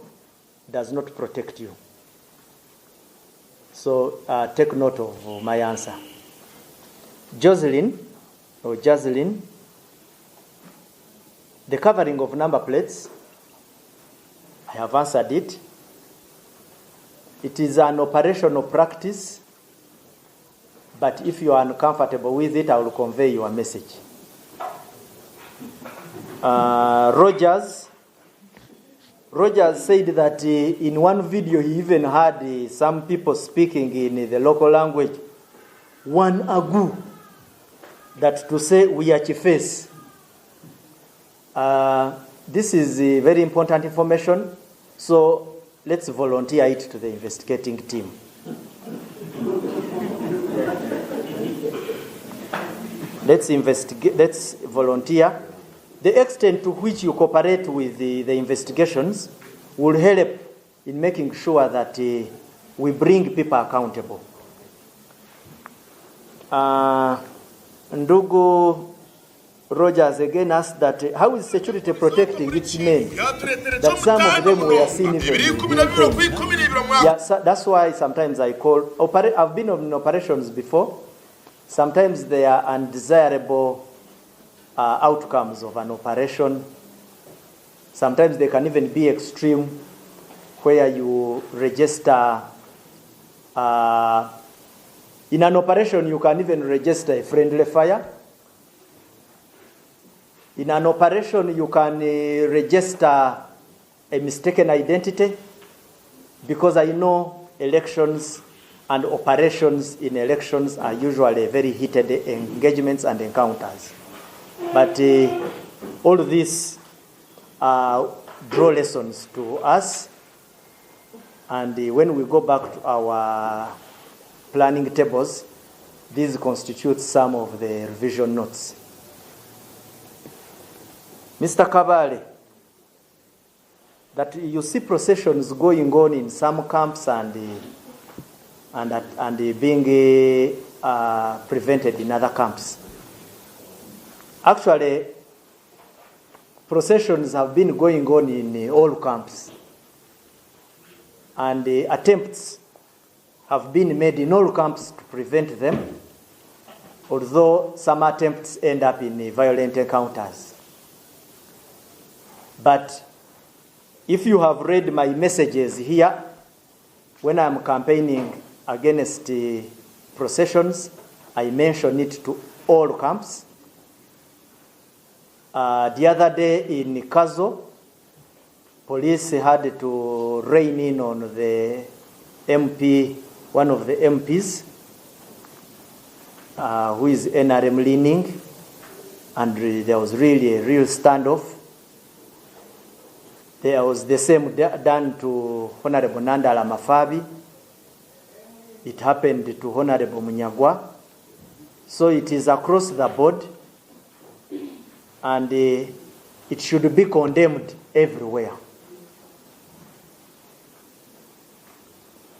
does not protect you. So take note of my answer. Jocelyn, the covering of number plates, I have answered it. It is an operational practice, but if you are uncomfortable with it, I will convey your message. Rogers said that in one video he even had some people speaking in the local language, one agu, that to say we are chifes. This is very important information, so let's volunteer it to the investigating team. Let's volunteer. The extent to which you cooperate with the investigations will help in making sure that we bring people accountable. Ndugu Rogers again asked that how is security protecting its men? That some of them were seen even. Yeah, so that's why sometimes I call. I've been in operations before. Sometimes there are undesirable outcomes of an operation. Sometimes they can even be extreme, where you register. In an operation, you can even register a friendly fire. In an operation, you can register a mistaken identity, because I know elections and operations in elections are usually very heated engagements and encounters. But all of these draw lessons to us, and when we go back to our planning tables, these constitute some of the revision notes. Mr. Kabale, that you see processions going on in some camps and being prevented in other camps. Actually, processions have been going on in all camps, and attempts have been made in all camps to prevent them, although some attempts end up in violent encounters. But if you have read my messages here, when I'm campaigning against processions, I mention it to all camps. The other day in Kazo, police had to rein in on the MP, one of the MPs, who is NRM leaning, and there was really a real standoff. There was the same done to Honorable Nandala Mafabi. It happened to Honorable Munyagwa. So it is across the board, and it should be condemned everywhere.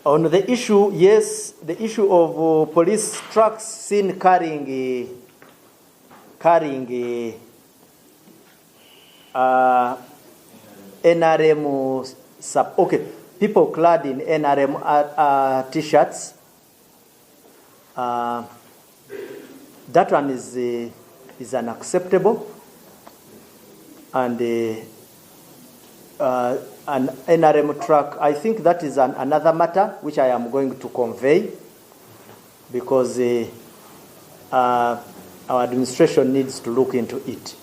On the issue, yes, the issue of police trucks seen carrying NRM people clad in NRM t-shirts. That one is unacceptable, and an NRM truck, I think that is another matter which I am going to convey, because our administration needs to look into it.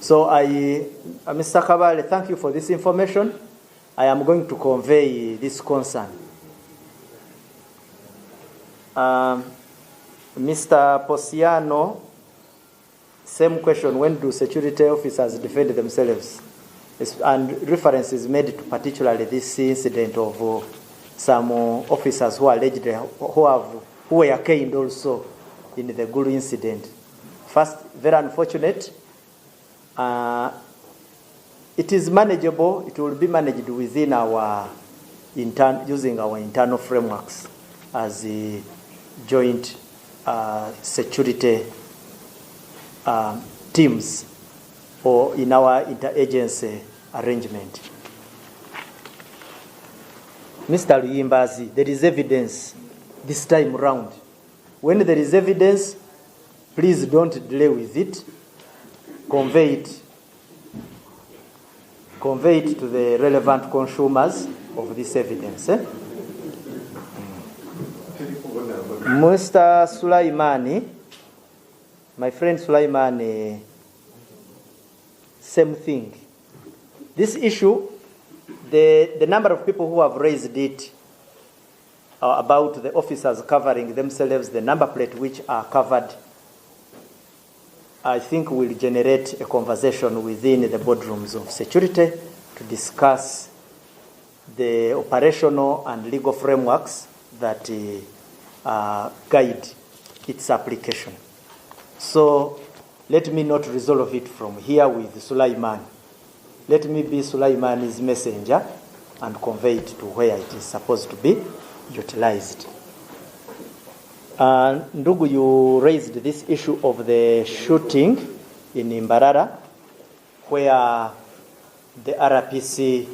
So Mr. Kabale, thank you for this information. I am going to convey this concern. Mr. Posiano, same question, when do security officers defend themselves? And reference is made to particularly this incident of some officers who allegedly who were caned also in the Gulu incident. First, very unfortunate. It is manageable. It will be managed within our using our internal frameworks as a joint security teams, or in our interagency arrangement. Mr. Luyimbazi, there is evidence this time round. When there is evidence, please don't delay with it. Convey it to the relevant consumers of this evidence. Mr. Sulaimani, my friend Sulaimani, same thing. This issue, the number of people who have raised it about the officers covering themselves, the number plate which are covered, I think will generate a conversation within the boardrooms of security to discuss the operational and legal frameworks that guide its application. So let me not resolve it from here with Sulaiman. Let me be Sulaiman's messenger and convey it to where it is supposed to be utilized. Ndugu, you raised this issue of the shooting in Mbarara, where the RPC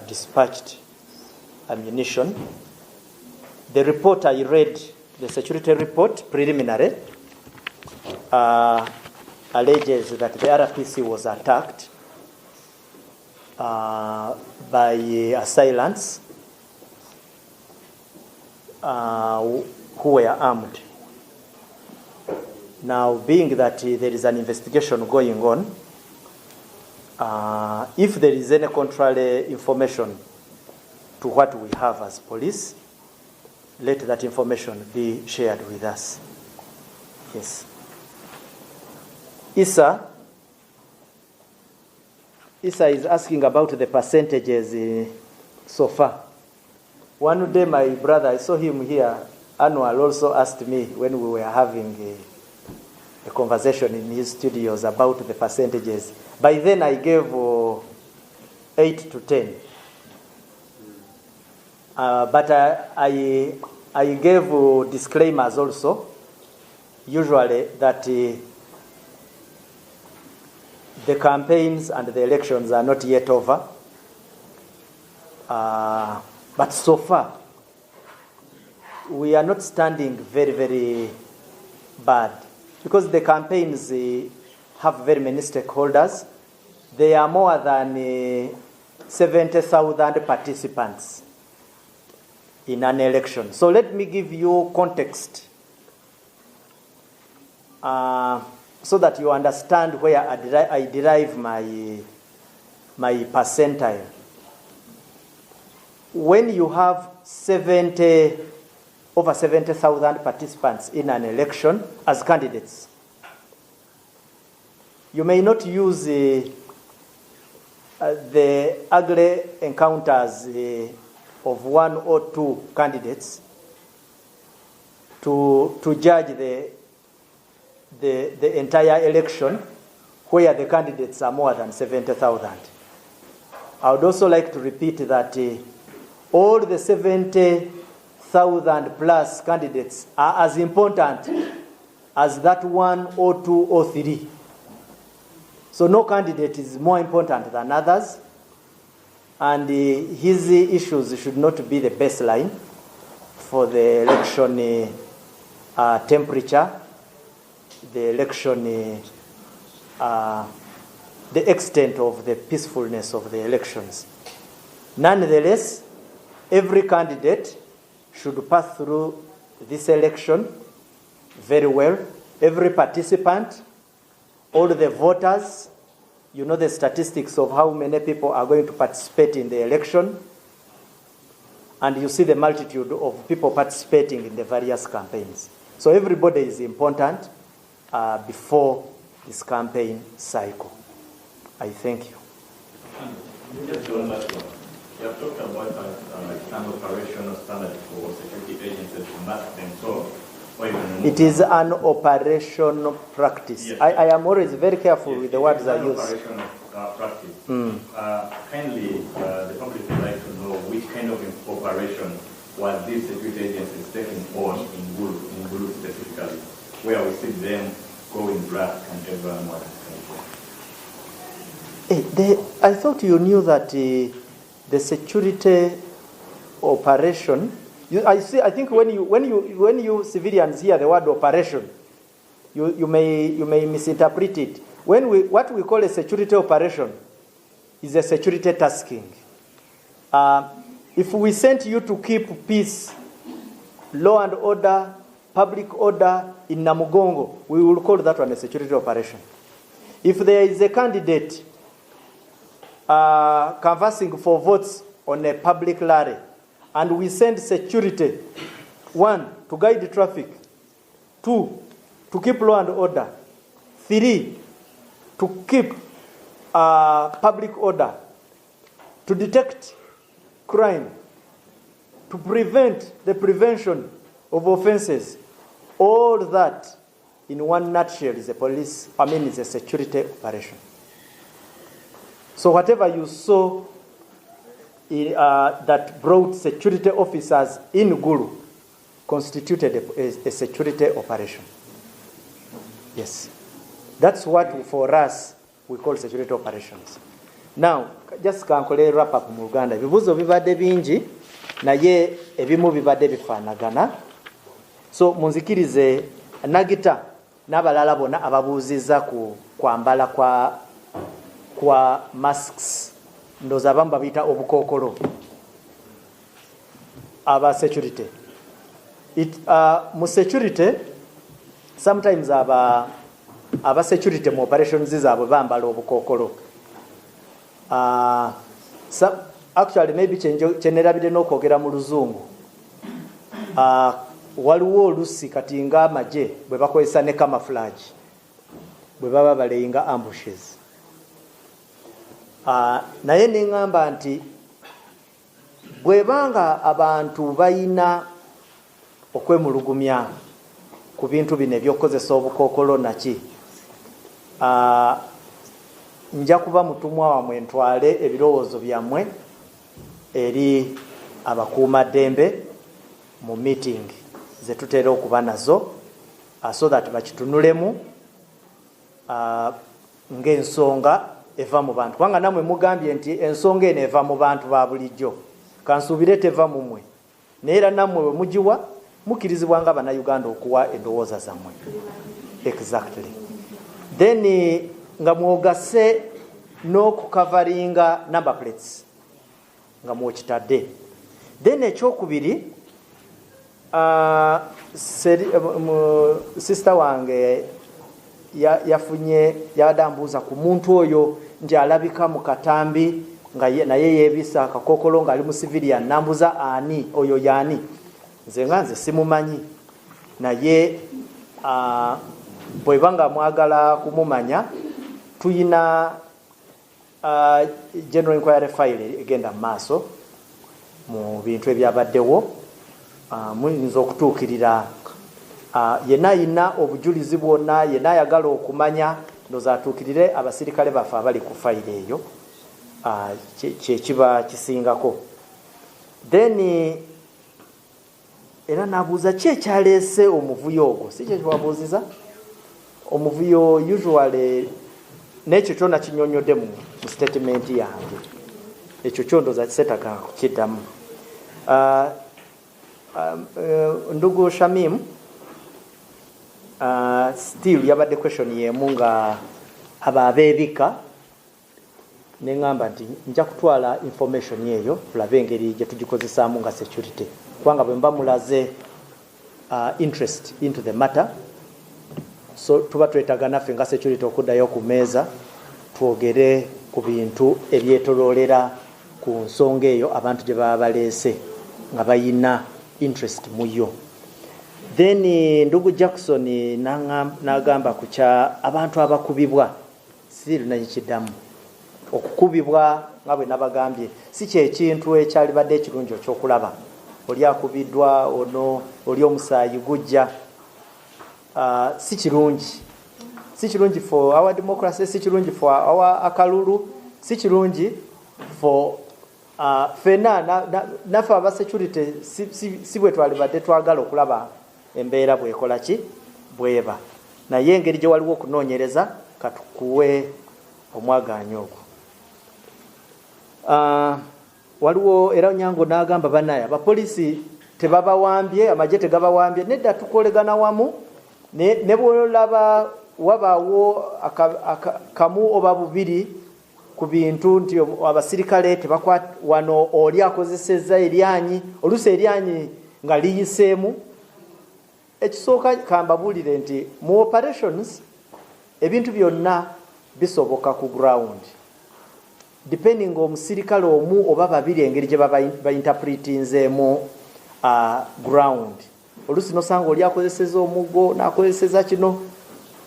dispatched ammunition. The report I read, the security report preliminary, alleges that the RPC was attacked by assailants who were armed. Now, being that there is an investigation going on, if there is any contrary information to what we have as police, let that information be shared with us. Yes. Isa is asking about the percentages so far. One day my brother, I saw him here, Anwar also asked me when we were having a conversation in his studios about the percentages. By then I gave 8 to 10. But I gave disclaimers also, usually that the campaigns and the elections are not yet over. But so far, we are not standing very, very bad, because the campaigns have very many stakeholders. There are more than 70,000 participants in an election. So let me give you context so that you understand where I derive my percentile. When you have over 70,000 participants in an election as candidates, you may not use the ugly encounters of one or two candidates to judge the entire election where the candidates are more than 70,000. I would also like to repeat that all the 70,000 plus candidates are as important as that one or two or three. So no candidate is more important than others, and his issues should not be the baseline for the election temperature, the election, the extent of the peacefulness of the elections. Nonetheless, every candidate should pass through this election very well. Every participant, all the voters, you know the statistics of how many people are going to participate in the election, and you see the multitude of people participating in the various campaigns. So everybody is important before this campaign cycle. I thank you. Just one last one. You have talked about an operational standard for security agencies to mask and so. It is an operational practice. Yes. I am always very careful with the words I use. Operational practice. Kindly, the public would like to know which kind of operation was this security agencies taking on in Gulu specifically, where we see them going black and everyone was. I thought you knew that the security operation. I think when you civilians hear the word operation, you may misinterpret it. What we call a security operation is a security tasking. If we sent you to keep peace, law and order, public order in Namugongo, we will call that one a security operation. If there is a candidate canvassing for votes on a public rally, and we send security, 1, to guide the traffic, 2, to keep law and order, 3, to keep public order, to detect crime, to prevent the prevention of offenses. All that, in one nutshell, is is a security operation. So whatever you saw that brought security officers in Gulu constituted a security operation. Yes. That's what for us we call security operations. Now, just kankole wrap up mu Uganda. Ebibuzo bibadde bingi naye ebimu bibadde bifaanagana. So munzikirize Nagita n'abalala bonna ababuuziza ku kwambala kwa masks. Ndoza abamu babiyita obukookolo aba security. Mu security sometimes aba security mu operations zaabwe bambala obukookolo. Actually maybe kyenerabire n'okwogera mu luzungu. Waliwo olusi kati nga amagye bwe bakozesa ne camouflage bwe baba balayinga ambushes. Naye neŋŋamba nti bwebanga abantu bayina okwemulugumya ku bintu bino ebyokukozesa obukookolo naki, nja kuba mutumwa wamwe ntwale ebirowoozo byammwe eri abakuumaddembe mu meeting ze tutera okuba nazo so that bakitunulemu ng'ensonga eva mu bantu. Kubanga namwe mugambye nti ensonga eno eva mu bantu ba bulijjo, kansuubire teva mu mmwe, naye era nammwe bwe mugiwa mukkirizibwa nga bannayuganda okuwa endowooza zammwe. Exactly. Then nga mwogase n'okukavaringa number plates nga mwokitadde. Then ekyokubiri, sister wange yafunye yadambuuza ku muntu oyo nti alabika mu katambi nga naye yeebisa akakookolo ng'ali mu civilian. Nambuza ani oyo yaani? Nze simumanyi, naye bweba mwagala kumumanya tuyina general inquiry file egenda mu maaso mu bintu ebyabaddewo muyinza okutuukirira yenna ayina obujulizi bwonna yenna ayagala okumanya ndooza atuukirire abasirikale baffe abali ku fayiro eyo kyekiba kisingako. Then era nabuuza ki ekyaleese omuvuyo ogwo, si kye kiwabuuziza omuvuyo usually n'ekyo kyonna kinyonyodde mu statement yange, ekyo kyondooza kisetaga kukiddamu. Ndugu Shamim still yabadde question yemu nga abeebika neŋŋamba nti nja kutwala information eyo tulabe engeri gye tugikozesaamu nga security, kubanga bwe mba mulaze interest into the matter, so tuba twetaaga naffe nga security okuddayo ku meeza twogere ku bintu ebyetoloolera ku nsonga eyo abantu gye baba baleese nga bayina interest mu yo. Then ndugu Jackson n'agamba ku kya abantu abakubibwa, siri nakiddamu okukubibwa nga bwe nabagambye si kyekintu ekyalibadde ekirungi ekyokulaba. Oli akubiddwa ono oli omusaayi gujja, si kirungi, si kirungi for our democracy, si kirungi for our akalulu, si kirungi for fena naffe aba security si bwe twalibadde twagala okulaba embeera bwekola ki bweba, naye engeri gye waliwo okunoonyereza katukuwe omwagaanya ogwo. Waliwo era Nyango n'agamba banaye abapoliisi tebabawambye, amagye tegabawambye, nedda tukolegana wamu ne bwolaba wabaawo kamu oba bubiri ku bintu nti abasirikale tebakwata wano oli akozesezza eryanyi, oluusi eryanyi nga liyiseemu. Ekisooka kambabuulire nti mu operations ebintu byonna bisoboka ku ground depending omusirikale omu oba babiri engeri gye bainterpretinzeemu ground. Oluusi nosanga oli akozeseza omuggo n'akozeseza kino,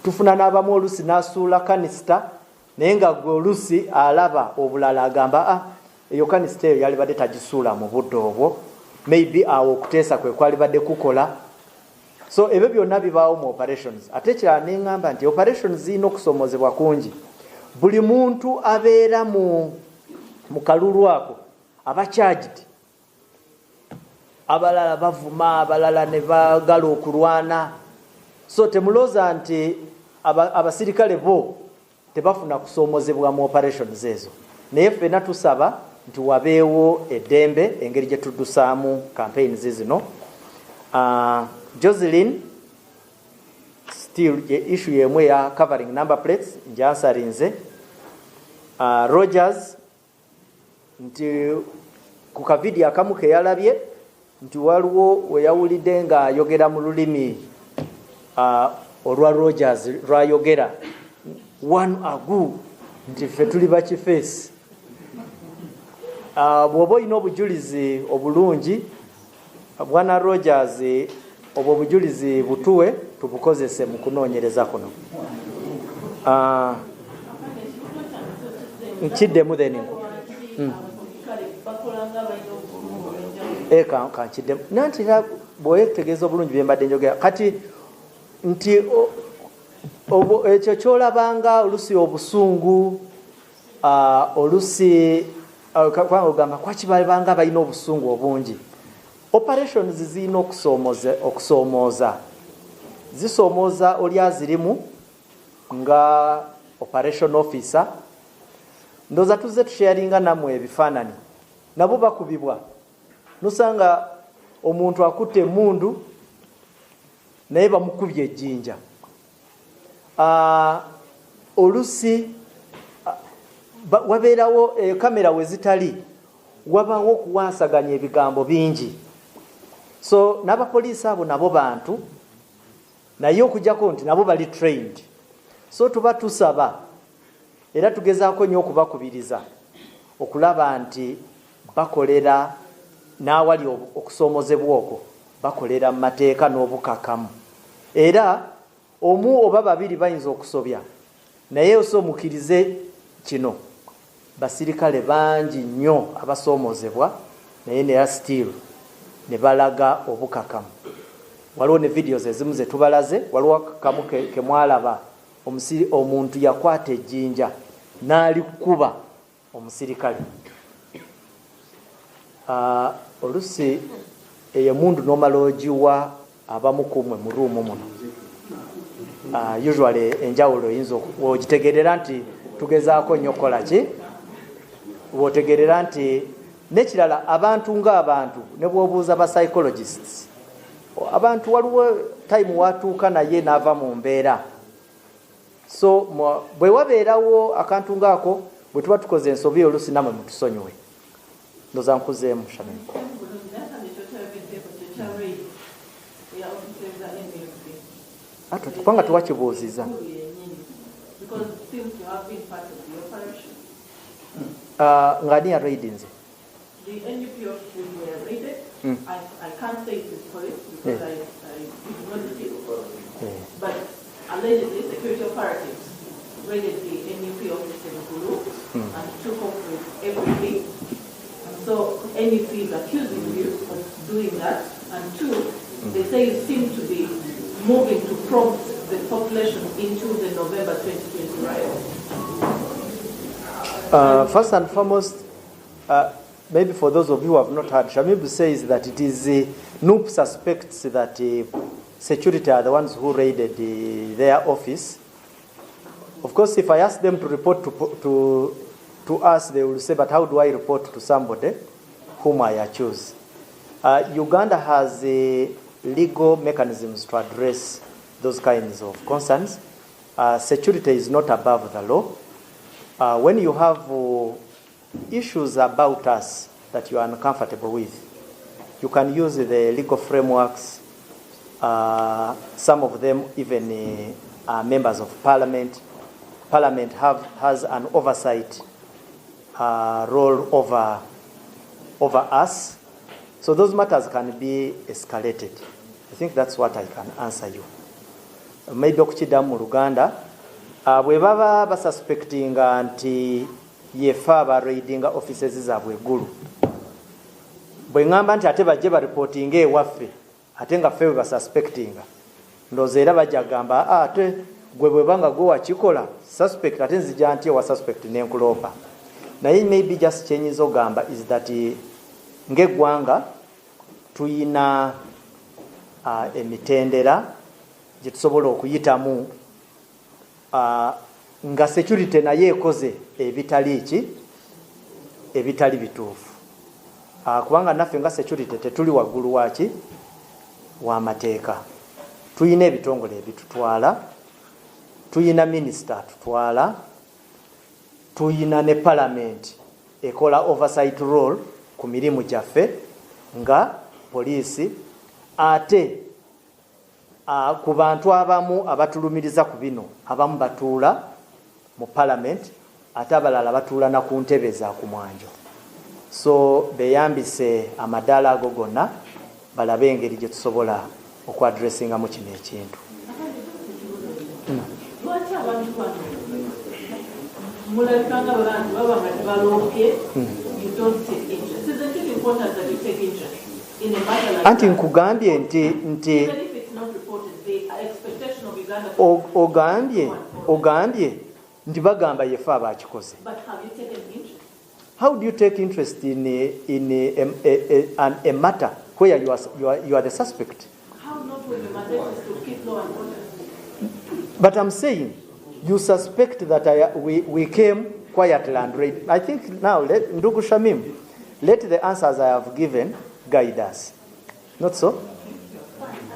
tufuna n'abamu oluusi n'asuula kanisita naye nga gwe oluusi alaba obulala agamba eyo kanisita eyo yalibadde tagisuula mu budde obwo, maybe awo okuteesa kwe kwalibadde kukola. So ebyo byonna bibaawo mu operations. Ate ekirala neŋŋamba nti operations zirina okusomozebwa kungi. Buli muntu abeera mu kalulu ako aba charged, abalala bavuma, abalala ne bagala okulwana. So temulooza nti abasirikale bo tebafuna kusomozebwa mu operations ezo, naye ffenna tusaba nti wabeewo eddembe engeri gye tuddusaamu campaigns zino. Jocelyn still issue yemwe ya covering number plates njansarinze. Rogers nti ku kavidiyo akamu ke yalabye nti waliwo weyawulidde nga ayogera mu lulimi olwa Rogers lwayogera one agu nti ffe tuli bakifeesi. Bw'oba olina obujulizi obulungi bwana Rogers, obwo obujulizi butuwe tubukozese mu kunoonyereza kuno. Nkiddemu then kankiddemu nanti bwetegeeza obulungi bye mbadde njogera kati nti ekyo kyolabanga oluusi obusungu oluusi ogamba kwakibalibanga balina obusungu obungi. Operations zirina okusoomooza, zisoomooza oli azirimu nga operation officer. Ndooza tuzze tusharinga namwe ebifaananyi, nabo bakubibwa nosanga omuntu akutte emundu naye bamukubye ejjinja. Oluusi wabeerawo kamera we zitali, wabaawo okuwansaganya ebigambo bingi. So n'abapoliisi abo nabo bantu naye okujjako nti nabo bali trained. So tuba tusaba era tugezaako nnyo okubakubiriza okulaba nti bakolera n'awali okusoomozebwa okwo bakolera mu mateeka n'obukakamu. Era omu oba babiri bayinza okusobya naye osoomukirize kino, basirikale bangi nnyo abasoomozebwa naye neya still ne balaga obukakamu. Waliwo ne videos ezimu ze tubalaze, waliwo kamu ke mwalaba omuntu yakwata ejjinja n'alikuba omusirikale. Olusi emundu nomala ogiwa abamu kumwe mu ruumu muno. Usually enjawulo oyinza ogitegerera nti tugezaako nnyo kukola ki, bw'otegerera nti n'ekirala abantu ng'abantu ne bw'obuuza ba psychologists, abantu waliwo time watuuka naye n'ava mu mbeera. So bwe wabeerawo akantu ng'ako, bwe tuba tukoze ensobi olusi namwe mutusonyiwe. Ndoza nkuzeemu Shamim. Ato kubanga tuwakibuuziza. Ngani ya raidinze? The NUP offices were raided. I can't say it is correct because I did not see it. But allegedly, security operatives raided the NUP office in Gulu and took off with everything. So NUP is accusing you of doing that. And two, they say you seem to be moving to prompt the population into the November 2020 riot. First and foremost, maybe for those of you who have not heard, Shamib says that it is NUP suspects that security are the ones who raided their office. Of course, if I ask them to report to us, they will say, but how do I report to somebody whom I choose? Uganda has legal mechanisms to address those kinds of concerns. Security is not above the law. When you have issues about us that you are uncomfortable with, you can use the legal frameworks. Some of them even are members of parliament. Parliament has an oversight role over us. So those matters can be escalated. I think that's what I can answer you. Maybe okukidamu mu Luganda, bwe baba basuspectinga nti yefa ba raiding offices zaabwe eggulu. Bwe ngamba nti ate bajje ba reporting ewaffe, ate nga ffe ba suspectinga. Ndooza era bajja gamba ate gwe bwe banga gwe wakikola suspect ate nzija nti wa suspect n'enkuloopa. Naye maybe just changes ogamba is that ng'eggwanga tuyina emitendera gye tusobola okuyitamu nga security naye ekoze ebitali bituufu. Kubanga naffe nga security tetuli waggulu waki w'amateeka. Tuyina ebitongole ebitutwala, tuyina minister atutwala, tuyina ne parliament ekola oversight role ku mirimu gyaffe nga poliisi, ate ku bantu abamu abatulumiriza ku bino abamu batuula mu parliament ate abalala batuula na ku ntebe za ku mwanjo. So beyambise amadaala ago gonna balabe engeri gye tusobola okwadressingamu kino ekintu. Lwaki abantu bano mulabikanga abantu baba nga tebalooke, you don't take interest? Isn't it important that you take interest in a matter like Anti that? nkugambye nti Even if it's not reported, the expectation of Uganda ogambye nti bagamba yefe abakikoze. But have you taken interest? How do you take interest in a matter where you are the suspect? How not when the mandate is to keep law and order? But I'm saying, you suspect that we came quietly and raid. I think now, Ndugu Shamim, let the answers I have given guide us. Not so?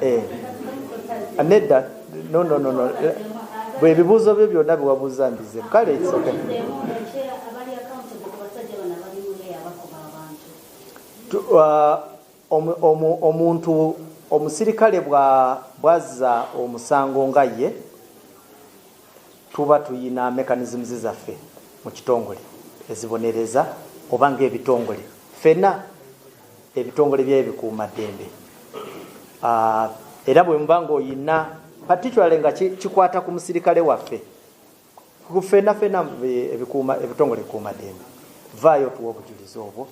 I need that. No. Bwebibuuzo byo byonna biwabuuza mbize. Kale, it's okay. Omuntu omusirikale bwazza omusango nga ye, tuba tuyina mechanisms zaffe mu kitongole ezibonereza oba ng'ebitongole ffenna ebitongole by'ebikuuma ddembe. Era bwe muba ng'oyina particularly nga kikwata ku musirikale waffe, ffenna ebitongole bikuuma ddembe, vaayo tuwa obujulizi obwo,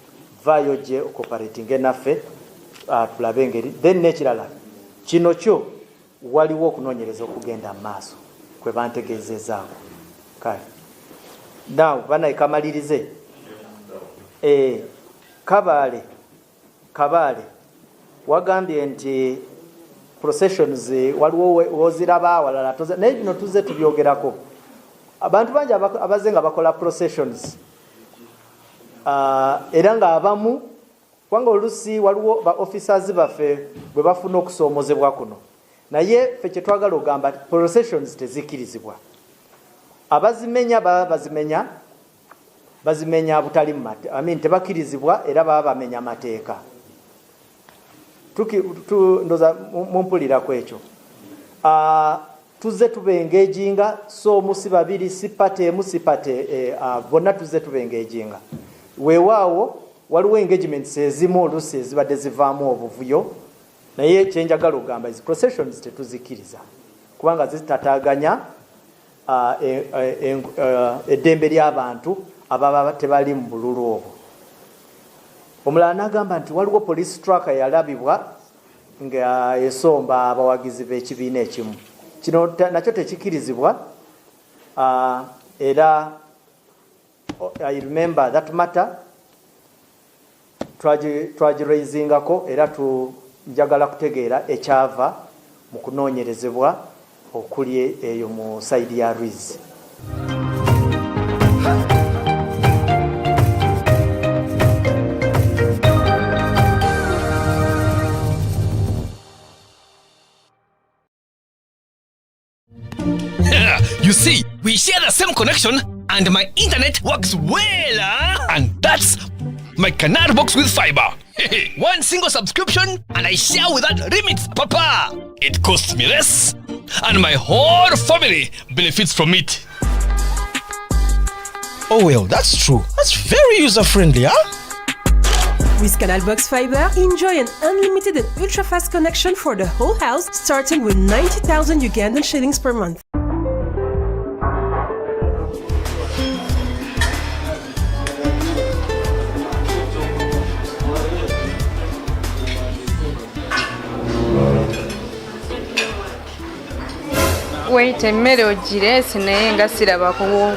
vayo je cooperating naffe tulabe engeri then nekirala kino kyo waliwo okunoonyereza okugenda maaso kwe bantegeezezaako kale now banaye kamalirize Kabale wagambye nti processions waliwo woziraba walala naye bino tuze tubyogerako abantu bangi abaze nga bakola processions era nga abamu kubanga olusi waliwo ba officers baffe bwe bafuna okusoomozebwa kuno naye ffe kye twagala ogamba processions tezikirizibwa abazimenya bazimenya butali tebakirizibwa era baba bamenya mateeka ndoza mumpulira kwekyo tuze tubengejinga so musi babiri sipate bonna tuze tubengejinga weewaawo waliwo engagements ezimu olusi ezibadde zivaamu obuvuyo naye kyenjagala ogamba ezi processions tetuzikiriza kubanga zitataaganya eddembe ly'abantu ababa tebali mu bululu obwo. Omulala n'agamba nti waliwo police tracker yalabibwa nga esomba abawagizi b'ekibiina ekimu. Kino nakyo tekikirizibwa era I remember that matter twagiraisingako era njagala kutegeera ekyava mu kunoonyerezebwa okuli eyo mu side ya Ruiz. You see, we share the same connection and my internet works well, and that's my Canard box with fiber. One single subscription and I share without limits, Papa. It costs me less and my whole family benefits from it. Oh well, that's true. That's very user-friendly, huh? With Canal Box Fiber, enjoy an unlimited and ultra-fast connection for the whole house, starting with 90,000 Ugandan shillings per month. Wait, emmere ogirese naye nga siraba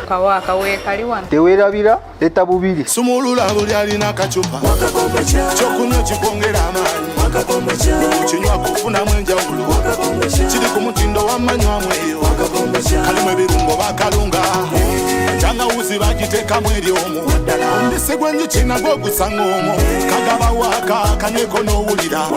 kawa akaweekali wano. Teweerabira leta bubiri. Sumulula buli alina akacupa kyokunywa kikwongera amaanyi kinywa kufunamu enjawulo kiri ku mutindo w'amanywamu eyo kalimu ebirungo bakalunga enjangawuzi bagiteekamu eri omwo omubisi gw'enjuki nagwo gusanga omwo kagaba waaka kaneko n'owulira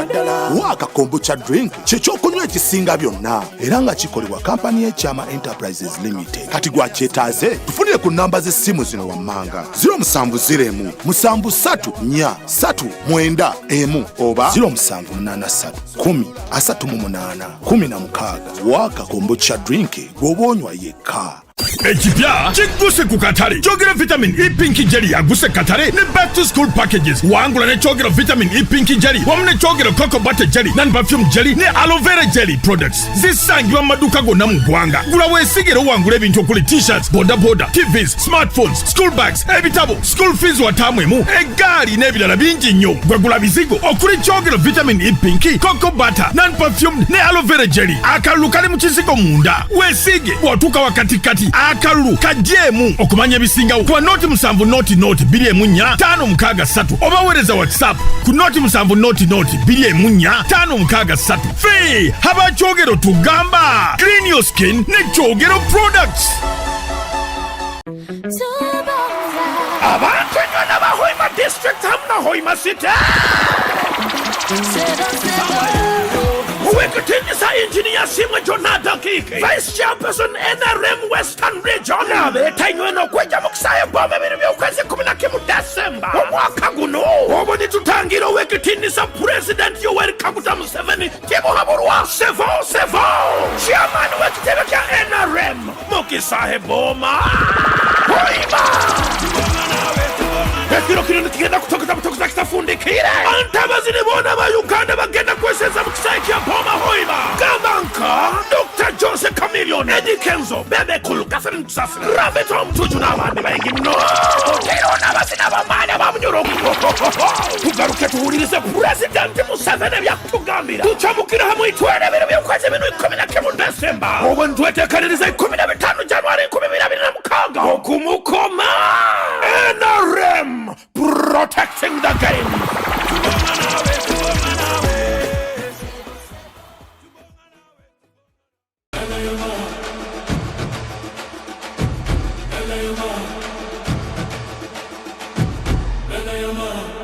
waaka kombucha drink kyekyokunywa ekisinga byonna era nga kikolebwa kampani y'ekyama Enterprises Limited. Kati gwakyetaaze tufunire ku namba z'essimu zino wammanga 0701 734 339 oba 0783 10 38 waaka kombucha drink gw'oba yekka. Ekipya kiguse ku katale kyogera vitamin E Pinky Jelly yaguse katale ne back to school packages wangula ne kyogera vitamin E Pinky Jelly wamu ne kyogera cocoa butter jelly ne perfume jelly ne aloe vera jelly products zisangibwa mu maduuka gonna mu ggwanga. Gula weesigere wangula ebintu okuli t-shirts, boda, TVs, smartphones, school bags, ebitabo, school fees watamwemu, eggaali n'ebirala bingi nnyo. Gwegula bizigo okuli kyogera vitamin E Pinky, cocoa butter, non-perfumed ne aloe vera jelly. Akalulu kali mu kizigo munda. Weesige bw'otuuka wakatikati akalulu kajeemu okumanya ebisingawo kuba noti 7 noti 2 563 oba weereza WhatsApp ku noti 7 noti 2 563. Fee haba kyogero tugamba clean your skin ne kyogero products. Abantu ennyona bahoima district hamna hoima city Wekutinyisa engineer Simwe Jonathan Kike Vice Chairperson NRM Western Region betanywe n'okweja mu kusaaya bombe ebintu by'okwezi 11 December omwaka guno obwo nitutangira wekutinyisa President Yoweri Kaguta Museveni timuhabulwa sevo chairman w'ekitebe kya NRM Mukisahe Boma Hoima ekiro kino kigenda kutokoza kitafundikire antabazi ne bona ba Uganda bagenda kweseza mu kisayi kya Boma Hoima Gabanka Dr. Jose Chameleon Eddie Kenzo Bebe Kulu Catherine Sassi Raveto Mtuju n'abandi bayingi mno kiro n'abasi abakozi n'abamaanya bamunyuruka tugaruke tuwulirize pulezidenti Museveni byakutugambira tucamukira hamwe itwerebere by'ukwezi bino 11 Desemba obwe ntweteekaniriza 15 Januari 2026 okumukoma NRM protecting the game. Yama.